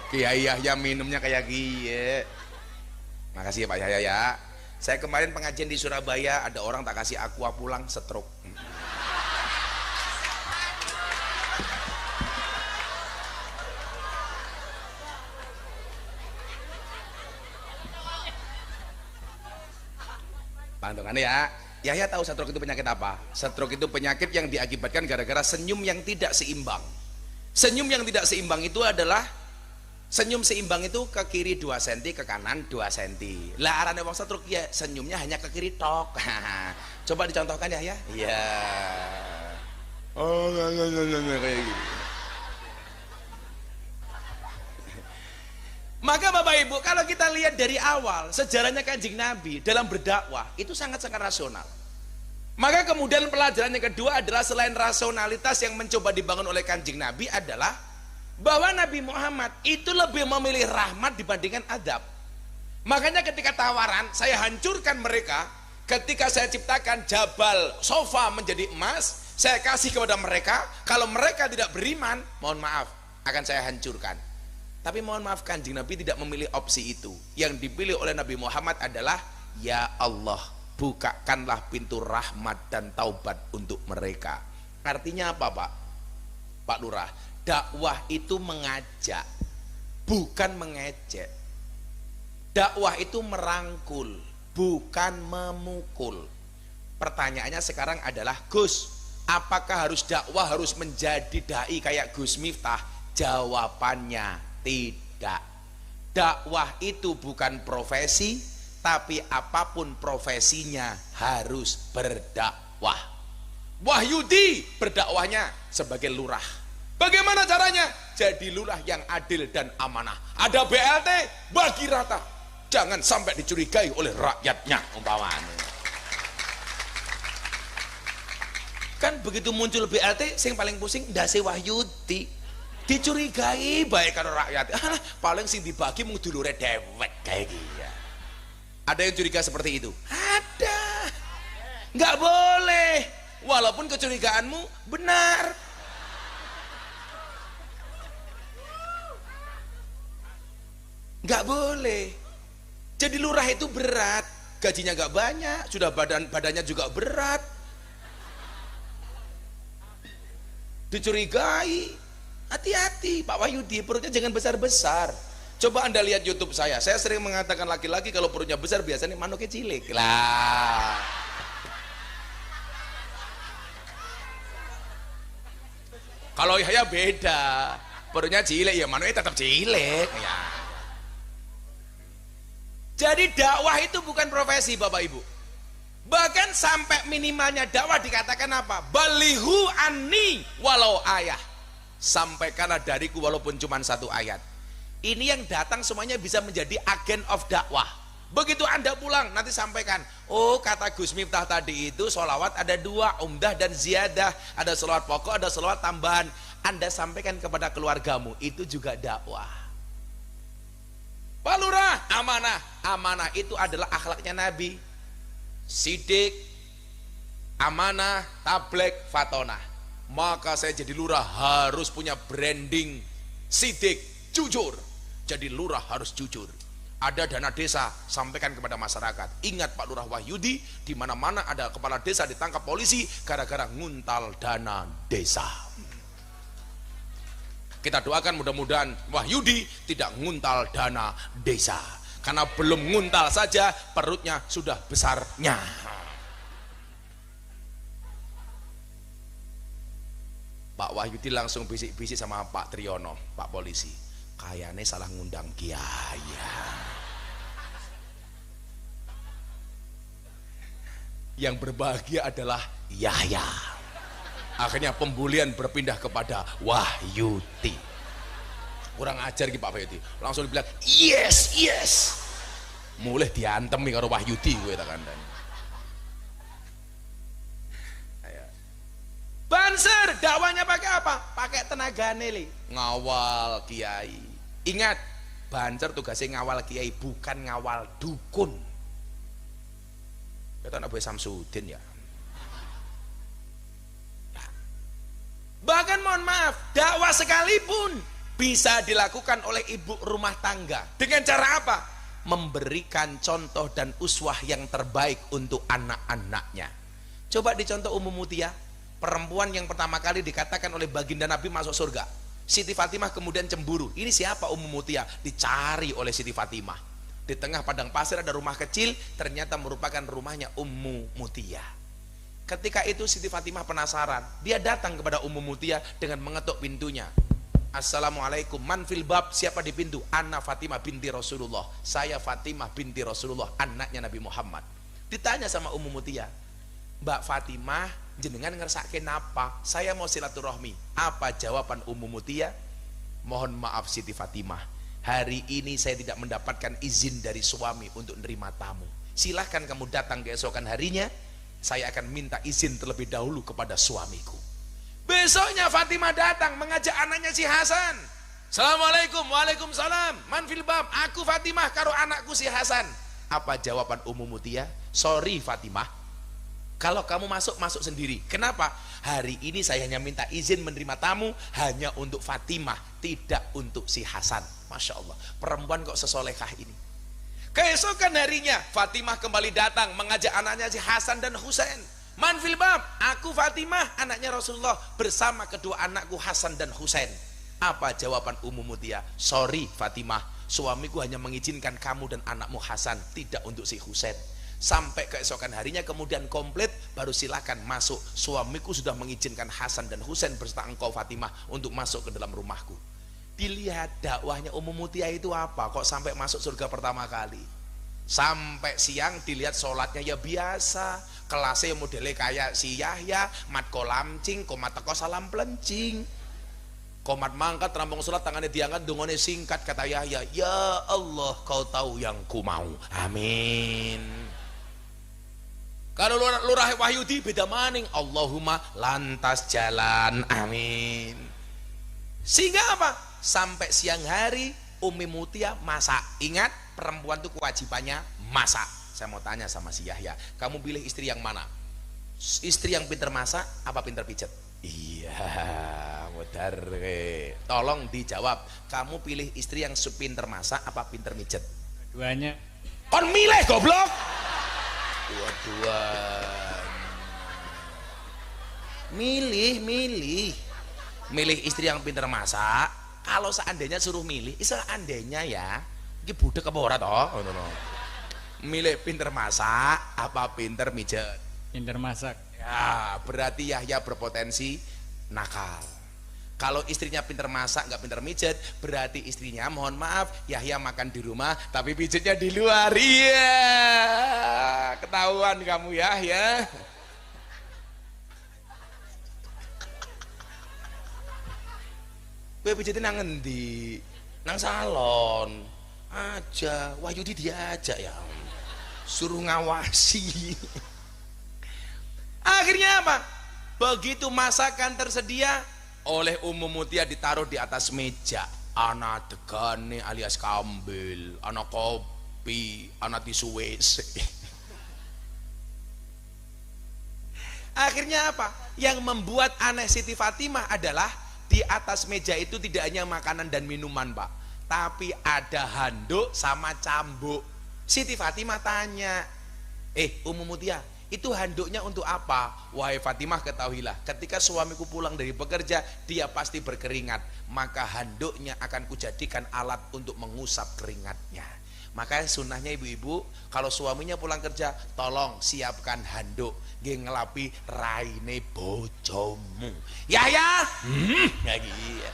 Speaker 2: Kiai Yahya minumnya kayak gini. Makasih ya Pak Yahya ya. Saya kemarin pengajian di Surabaya, ada orang tak kasih aqua pulang stroke. Pantungannya ya. Yahya tahu stroke itu penyakit apa? Stroke itu penyakit yang diakibatkan gara-gara senyum yang tidak seimbang. Senyum yang tidak seimbang itu adalah senyum seimbang itu ke kiri 2 cm, ke kanan 2 cm. Lah arane wong stroke ya senyumnya hanya ke kiri tok. Coba dicontohkan ya. Iya. Oh, kayak gitu. Maka Bapak Ibu, kalau kita lihat dari awal sejarahnya Kanjeng Nabi dalam berdakwah itu sangat-sangat rasional. Maka kemudian pelajaran yang kedua adalah selain rasionalitas yang mencoba dibangun oleh Kanjeng Nabi adalah bahwa Nabi Muhammad itu lebih memilih rahmat dibandingkan adab. Makanya ketika tawaran saya hancurkan mereka, ketika saya ciptakan Jabal Sofa menjadi emas, saya kasih kepada mereka, kalau mereka tidak beriman, mohon maaf, akan saya hancurkan. Tapi mohon maaf, Kanjeng Nabi tidak memilih opsi itu. Yang dipilih oleh Nabi Muhammad adalah, ya Allah, bukakanlah pintu rahmat dan taubat untuk mereka. Artinya apa Pak Lurah? Dakwah itu mengajak, bukan mengejek. Dakwah itu merangkul, bukan memukul. Pertanyaannya sekarang adalah, Gus, apakah harus dakwah harus menjadi dai kayak Gus Miftah? Jawabannya tidak. Dakwah itu bukan profesi, tapi apapun profesinya harus berdakwah. Wahyudi berdakwahnya sebagai lurah. Bagaimana caranya? Jadi lurah yang adil dan amanah. Ada BLT, bagi rata. Jangan sampai dicurigai oleh rakyatnya umpamanya. Kan begitu muncul BLT, sing paling pusing ndase Wahyudi. Dicurigai baik karo rakyat. Paling sing dibagi mung dulure dewek kayak gitu. Ada yang curiga seperti itu? Ada. Nggak boleh. Walaupun kecurigaanmu benar. Nggak boleh. Jadi lurah itu berat. Gajinya nggak banyak. Sudah badannya juga berat. Dicurigai. Hati-hati Pak Wahyudi, perutnya jangan besar-besar. Coba Anda lihat YouTube saya sering mengatakan laki-laki kalau perutnya besar biasanya manuknya cilik lah. Kalau Yahya beda, perutnya cilik ya manuknya tetap cilik ya. Jadi dakwah itu bukan profesi Bapak Ibu. Bahkan sampai minimalnya dakwah dikatakan apa? Balihu anni walau ayah. Sampaikanlah dariku walaupun cuma 1 ayat. Ini yang datang semuanya bisa menjadi agen of dakwah. Begitu Anda pulang nanti sampaikan, oh kata Gus Miftah tadi itu sholawat ada 2, umdah dan ziyadah. Ada sholawat pokok, ada sholawat tambahan. Anda sampaikan kepada keluargamu, itu juga dakwah. Pak Lurah, amanah. Amanah itu adalah akhlaknya Nabi. Sidik, amanah, tablek, fatonah. Maka saya jadi lurah harus punya branding sidik, jujur. Jadi lurah harus jujur. Ada dana desa, sampaikan kepada masyarakat. Ingat Pak Lurah Wahyudi, di mana-mana ada kepala desa ditangkap polisi gara-gara nguntal dana desa. Kita doakan mudah-mudahan Wahyudi tidak nguntal dana desa. Karena belum nguntal saja perutnya sudah besarnya. Pak Wahyudi langsung bisik-bisik sama Pak Triyono, Pak polisi. Kayaknya salah ngundang kiai. Yang berbahagia adalah Yahya. Akhirnya pembulian berpindah kepada Wahyudi. Kurang ajar gitu Pak Wahyudi. Langsung dibilang, yes, yes. Mulai diantemi karo Wahyudi gue tak kandang. Banser dakwanya pakai apa? Pakai tenaga neli, ngawal kiai. Ingat, Banjar tugasnya ngawal kiai, bukan ngawal dukun. Kata Abu Samsudin ya. Bahkan mohon maaf, dakwah sekalipun bisa dilakukan oleh ibu rumah tangga. Dengan cara apa? Memberikan contoh dan uswah yang terbaik untuk anak-anaknya. Coba dicontoh Ummu Mutia, perempuan yang pertama kali dikatakan oleh baginda Nabi masuk surga. Siti Fatimah kemudian cemburu. Ini siapa Ummu Mutia? Dicari oleh Siti Fatimah. Di tengah padang pasir ada rumah kecil, ternyata merupakan rumahnya Ummu Mutia. Ketika itu Siti Fatimah penasaran, dia datang kepada Ummu Mutia dengan mengetuk pintunya. Assalamualaikum, man fil bab, siapa di pintu? Ana Fatimah binti Rasulullah, saya Fatimah binti Rasulullah, anaknya Nabi Muhammad. Ditanya sama Ummu Mutia, Mbak Fatimah, jenengan ngersake napa? Saya mau silaturahmi. Apa jawaban Ummu Mutia? Mohon maaf Siti Fatimah, hari ini saya tidak mendapatkan izin dari suami untuk menerima tamu. Silahkan kamu datang keesokan harinya, saya akan minta izin terlebih dahulu kepada suamiku. Besoknya Fatimah datang mengajak anaknya si Hasan. Assalamualaikum, waalaikumsalam. Man fil bab, aku Fatimah karo anakku si Hasan. Apa jawaban Ummu Mutia? Sorry Fatimah, kalau kamu masuk, masuk sendiri. Kenapa? Hari ini saya hanya minta izin menerima tamu hanya untuk Fatimah, tidak untuk si Hasan. Masya Allah, perempuan kok sesolehah ini. Keesokan harinya Fatimah kembali datang mengajak anaknya si Hasan dan Husain. Man fil bab, aku Fatimah anaknya Rasulullah bersama kedua anakku Hasan dan Husain. Apa jawaban Ummu Mutia? Sorry Fatimah, suamiku hanya mengizinkan kamu dan anakmu Hasan, tidak untuk si Husain. Sampai keesokan harinya kemudian komplit, baru silakan masuk. Suamiku sudah mengizinkan Hasan dan Husain beserta engkau Fatimah untuk masuk ke dalam rumahku. Dilihat dakwahnya Ummu Mutia itu apa, kok sampai masuk surga pertama kali. Sampai siang dilihat sholatnya ya biasa, kelasnya modelnya kayak si Yahya, mat kolamcing, komat teko salam pelencing, komat mangkat rampung sholat tangannya diangkat, dungane singkat, kata Yahya, ya Allah kau tahu yang ku mau, amin. Kalau lurah Wahyudi beda maning, Allahumma lantas jalan, amin. Sehingga apa? Sampai siang hari Ummu Mutia masak. Ingat, perempuan itu kewajibannya masak. Saya mau tanya sama si Yahya, kamu pilih istri yang mana? Istri yang pintar masak apa pintar pijet? Iya, mudah. Tolong dijawab, kamu pilih istri yang pintar masak apa pintar mijet?
Speaker 3: Duanya.
Speaker 2: Kon milih goblok. Dua-duanya. Milih istri yang pintar masak. Kalau seandainya suruh milih, seandainya ya, ini budek apa ora toh? Oh, no. Milih pinter masak apa pinter mijet?
Speaker 3: Pinter masak.
Speaker 2: Ya, berarti Yahya berpotensi nakal. Kalau istrinya pinter masak nggak pinter mijet, berarti istrinya mohon maaf Yahya makan di rumah tapi pijetnya di luar. Iya, ketahuan kamu Yahya. Kowe pijetin nang endi? Nang salon aja. Wahyudi diajak ya. Suruh ngawasi. Akhirnya apa? Begitu masakan tersedia oleh Ummu Mutia ditaruh di atas meja. Ana degane alias kambil, ana kopi, ana tisu WC. Akhirnya apa? Yang membuat aneh Siti Fatimah adalah di atas meja itu tidak hanya makanan dan minuman Pak, tapi ada handuk sama cambuk. Siti Fatimah tanya, Ummu Mutia, itu handuknya untuk apa? Wahai Fatimah, ketahuilah, ketika suamiku pulang dari bekerja, dia pasti berkeringat, maka handuknya akan kujadikan alat untuk mengusap keringatnya. Makanya sunnahnya ibu-ibu, kalau suaminya pulang kerja, tolong siapkan handuk, nggih ngelapi raine bojomu. Ya. Ya gitu.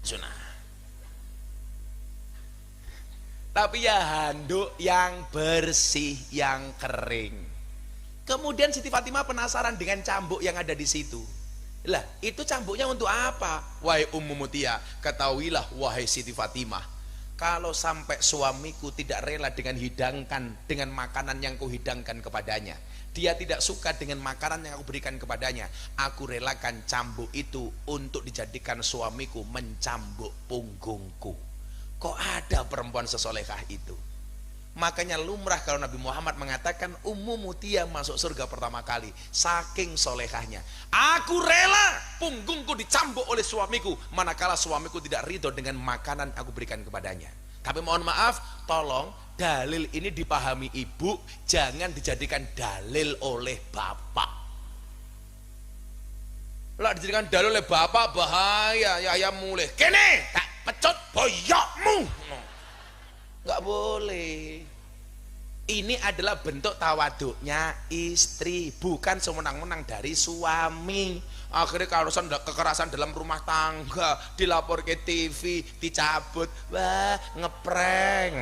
Speaker 2: Sunnah. Tapi ya handuk yang bersih, yang kering. Kemudian Siti Fatimah penasaran dengan cambuk yang ada di situ. Lah, itu cambuknya untuk apa? Wahai Ummu Mutia, ketahuilah wahai Siti Fatimah, kalau sampai suamiku tidak rela dengan makanan yang kuhidangkan kepadanya, dia tidak suka dengan makanan yang aku berikan kepadanya, aku relakan cambuk itu untuk dijadikan suamiku mencambuk punggungku. Kok ada perempuan sesolehah itu? Makanya lumrah kalau Nabi Muhammad mengatakan Ummu Mutia masuk surga pertama kali saking solehahnya. Aku rela punggungku dicambuk oleh suamiku manakala suamiku tidak ridho dengan makanan aku berikan kepadanya. Tapi mohon maaf, tolong dalil ini dipahami ibu, jangan dijadikan dalil oleh bapak. Lah dijadikan dalil oleh bapak bahaya, ya mulai kene tak pecut boyokmu. Nggak boleh. Ini adalah bentuk tawaduknya istri, bukan semenang-menang dari suami. Akhirnya kekerasan dalam rumah tangga dilapor ke TV, dicabut, wah ngeprank.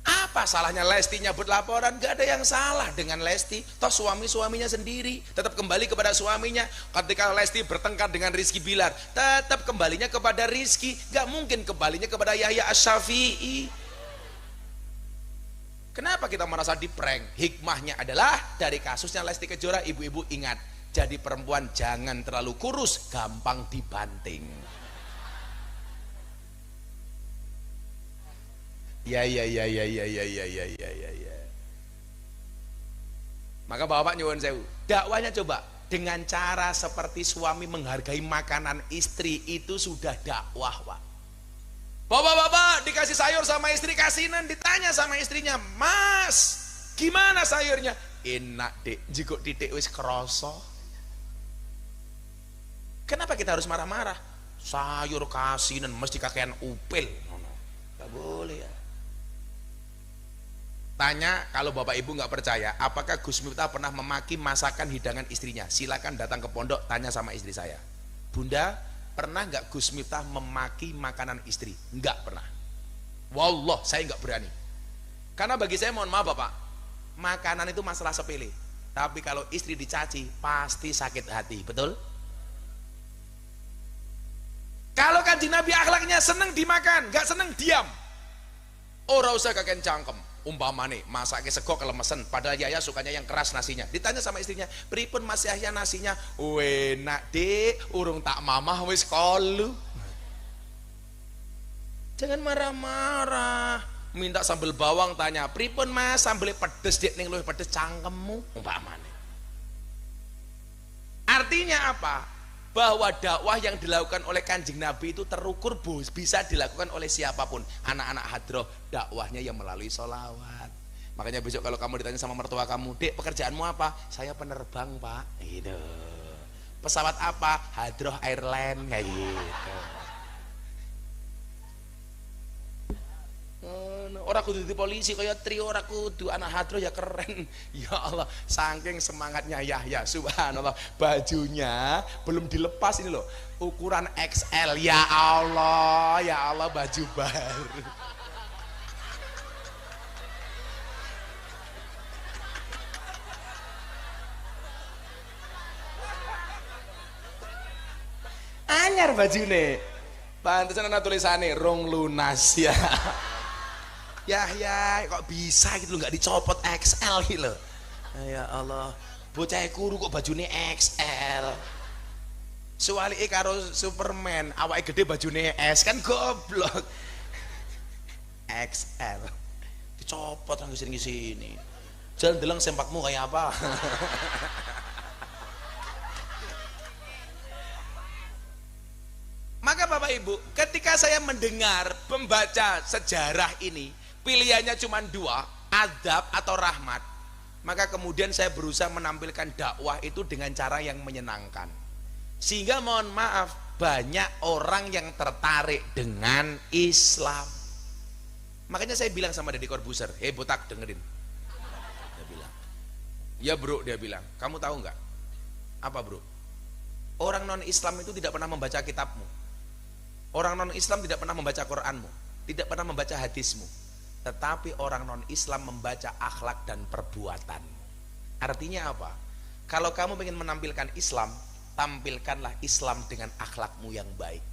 Speaker 2: Apa salahnya Lesti nyabut laporan? Gak ada yang salah dengan Lesti. Toh suami-suaminya sendiri tetap kembali kepada suaminya. Ketika Lesti bertengkar dengan Rizky Bilar, tetap kembalinya kepada Rizky. Gak mungkin kembalinya kepada Yahya Asy-Syafi'i. Kenapa kita merasa diprank? Hikmahnya adalah dari kasusnya Lesti Kejora. Ibu-ibu ingat, jadi perempuan jangan terlalu kurus, gampang dibanting. Ya. Maka bapak nyuwun sewu, dakwanya coba dengan cara seperti suami menghargai makanan istri, itu sudah dakwah, Pak. Bapak-bapak dikasih sayur sama istri kasinan, ditanya sama istrinya, Mas, gimana sayurnya? Enak dek, jiko titik wis kroso. Kenapa kita harus marah-marah? Sayur kasinan mesti kakean upil. Gak boleh ya. Tanya kalau bapak ibu nggak percaya, apakah Gus Miftah pernah memaki masakan hidangan istrinya? Silakan datang ke pondok, tanya sama istri saya. Bunda, pernah nggak Gus Miftah memaki makanan istri? Nggak pernah. Wallah, saya nggak berani. Karena bagi saya, mohon maaf bapak, makanan itu masalah sepele. Tapi kalau istri dicaci, pasti sakit hati, betul? Kalau Kanjeng Nabi akhlaknya seneng dimakan, nggak seneng diam. Ora usah kakek cangkem. Umpamane masake sego kelemesen, padahal Yahya sukanya yang keras nasinya. Ditanya sama istrinya, "Pripun Mas Yahya nasinya?" "Enak, Dik, urung tak mamah wis kolu." Jangan marah-marah. Minta sambal bawang, tanya, "Pripun Mas, sambel pedes Dik ning luwih pedes cangkemmu?" Umpamane. Artinya apa? Bahwa dakwah yang dilakukan oleh Kanjeng Nabi itu terukur, bisa dilakukan oleh siapapun. Anak-anak hadroh dakwahnya yang melalui sholawat. Makanya besok kalau kamu ditanya sama mertua kamu, "Dek, pekerjaanmu apa?" "Saya penerbang Pak." Gitu. "Pesawat apa?" "Hadroh Airline." Kayak gitu. Orang kudu di polisi kayak trio, orang kudu anak hadroh ya keren. Ya Allah, saking semangatnya Yahya, subhanallah, bajunya belum dilepas ini loh, ukuran XL. Ya Allah, baju baru. Anyar bajune, pantesan ana tulisane rong lunas ya. Ya kok bisa gitu loh, nggak dicopot XL gitu loh. Ya Allah, bocah kuru kok bajune XL. Suwalike karo Superman, awake gede bajune S, kan goblok. XL. Dicopot nang sini. Jangan deleng sempakmu kayak apa. Maka Bapak Ibu, ketika saya mendengar pembaca sejarah ini, pilihannya cuma dua, adab atau rahmat, maka kemudian saya berusaha menampilkan dakwah itu dengan cara yang menyenangkan, sehingga mohon maaf banyak orang yang tertarik dengan Islam. Makanya saya bilang sama Deddy Corbuzier, "Hei botak, dengerin." Dia bilang, "Ya bro," dia bilang, "kamu tahu nggak apa bro, orang non Islam itu tidak pernah membaca kitabmu, orang non Islam tidak pernah membaca Quranmu, tidak pernah membaca hadismu, tetapi orang non Islam membaca akhlak dan perbuatan." Artinya apa? Kalau kamu ingin menampilkan Islam, tampilkanlah Islam dengan akhlakmu yang baik.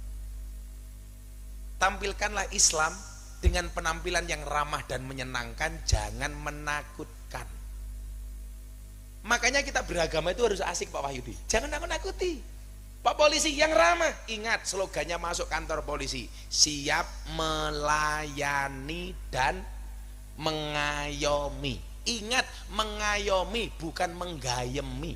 Speaker 2: Tampilkanlah Islam dengan penampilan yang ramah dan menyenangkan, jangan menakutkan. Makanya kita beragama itu harus asik Pak Wahyudi. Jangan nakut-nakuti. Pak polisi yang ramah. Ingat slogannya masuk kantor polisi, siap melayani dan mengayomi. Ingat, mengayomi bukan menggayemi.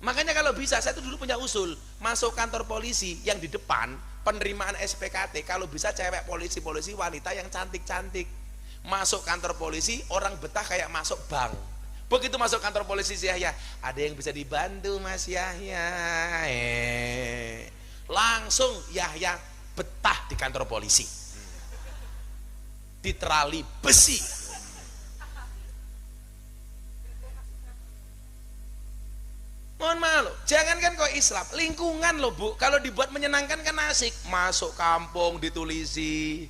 Speaker 2: Makanya kalau bisa, saya tuh dulu punya usul masuk kantor polisi yang di depan penerimaan SPKT, kalau bisa cewek polisi-polisi wanita yang cantik-cantik. Masuk kantor polisi orang betah kayak masuk bank. Begitu masuk kantor polisi si Yahya, ada yang bisa dibantu Mas Yahya, langsung Yahya betah di kantor polisi, di terali besi. Mohon maaf loh, jangankan kok Islam, lingkungan loh Bu, kalau dibuat menyenangkan kan asik. Masuk kampung ditulisi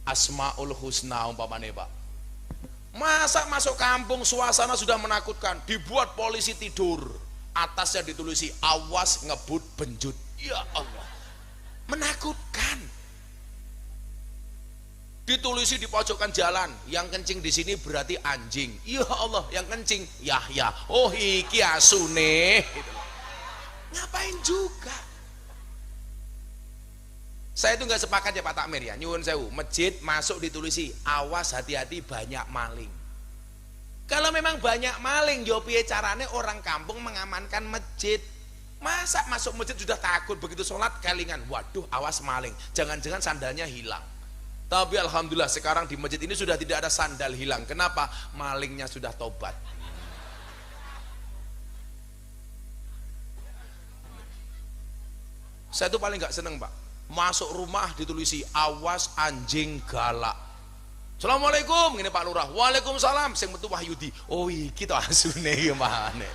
Speaker 2: Asmaul Husna umpamanya Pak. Masa masuk kampung suasana sudah menakutkan, dibuat polisi tidur, atasnya ditulisi awas ngebut benjut. Ya Allah, menakutkan. Ditulisi di pojokan jalan, yang kencing di sini berarti anjing. Ya Allah, yang kencing Yahya. Oh iki asune. Ngapain juga? Saya itu nggak sepakat ya Pak Takmir ya, nyuwun sewu, masjid masuk ditulisi awas hati-hati banyak maling. Kalau memang banyak maling, yo piye carane orang kampung mengamankan masjid? Masa masuk masjid sudah takut, begitu sholat kelingan, waduh awas maling, jangan-jangan sandalnya hilang. Tapi alhamdulillah sekarang di masjid ini sudah tidak ada sandal hilang. Kenapa? Malingnya sudah tobat. Saya tuh paling nggak seneng Pak, masuk rumah ditulisi awas anjing galak. Assalamualaikum, ini Pak Lurah. Waalaikumsalam, sing metu Wahyudi. Oh iki to asune gimana?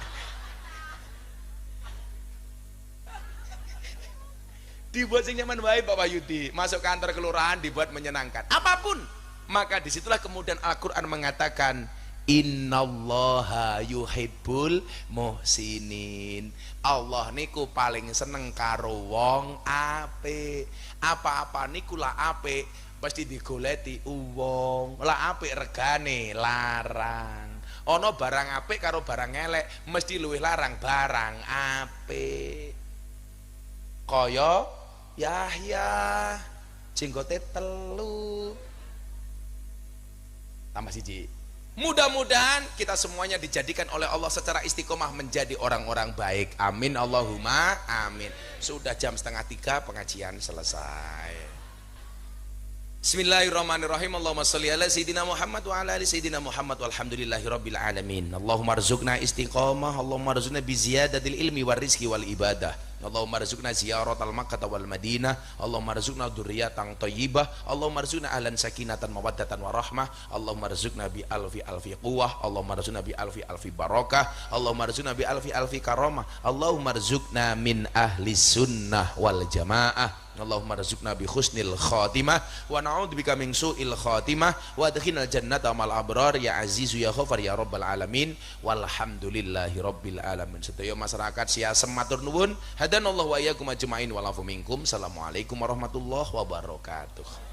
Speaker 2: Dibuat sing nyaman baik Pak Wahyudi. Masuk kantor kelurahan dibuat menyenangkan. Apapun. Maka disitulah kemudian Al-Quran mengatakan innallaha yuhibbul muhsinin. Allah niku paling seneng karo wong apik. Apa-apa niku lah apik pasti digoleti wong. Lah apik regane larang. Ono barang apik karo barang elek mesti luwih larang barang apik. Kaya Yahya jenggote telu tambah siji. Mudah-mudahan kita semuanya dijadikan oleh Allah secara istiqomah menjadi orang-orang baik. Amin Allahumma amin. Sudah jam 2:30 pengajian selesai. Bismillahirrahmanirrahim. Allahumma sholli ala sayyidina Muhammad wa ala ali sayyidina Muhammad walhamdulillahi rabbil alamin. Allahumma rzuqna istiqamah, Allahumma rzuqna bi ziyadatil ilmi war rizqi wal ibadah. Allahumma rzuqna ziyaratal Makkah wal Madinah. Allahumma rzuqna dzurriyyatan thayyibah. Allahumma rzuqna ahlan sakinatan mawaddatan warahmah. Allahumma rzuqna bi alfi quwwah. Allahumma rzuqna bi alfi barakah. Allahumma rzuqna bi alfi karamah. Allahumma rzuqna min ahli sunnah wal jamaah. Allahumma rzuqna bi husnil khatimah wa na'udzubika min su'il khatimah wa adkhilnal jannata ma'al abrar ya azizu ya ghafar ya rabbal alamin walhamdulillahi rabbil alamin. Sedaya masyarakat siasem matur nuwun, hadanallahu wa iyyakum ajmain wa lafu minkum. Assalamualaikum warahmatullahi wabarakatuh.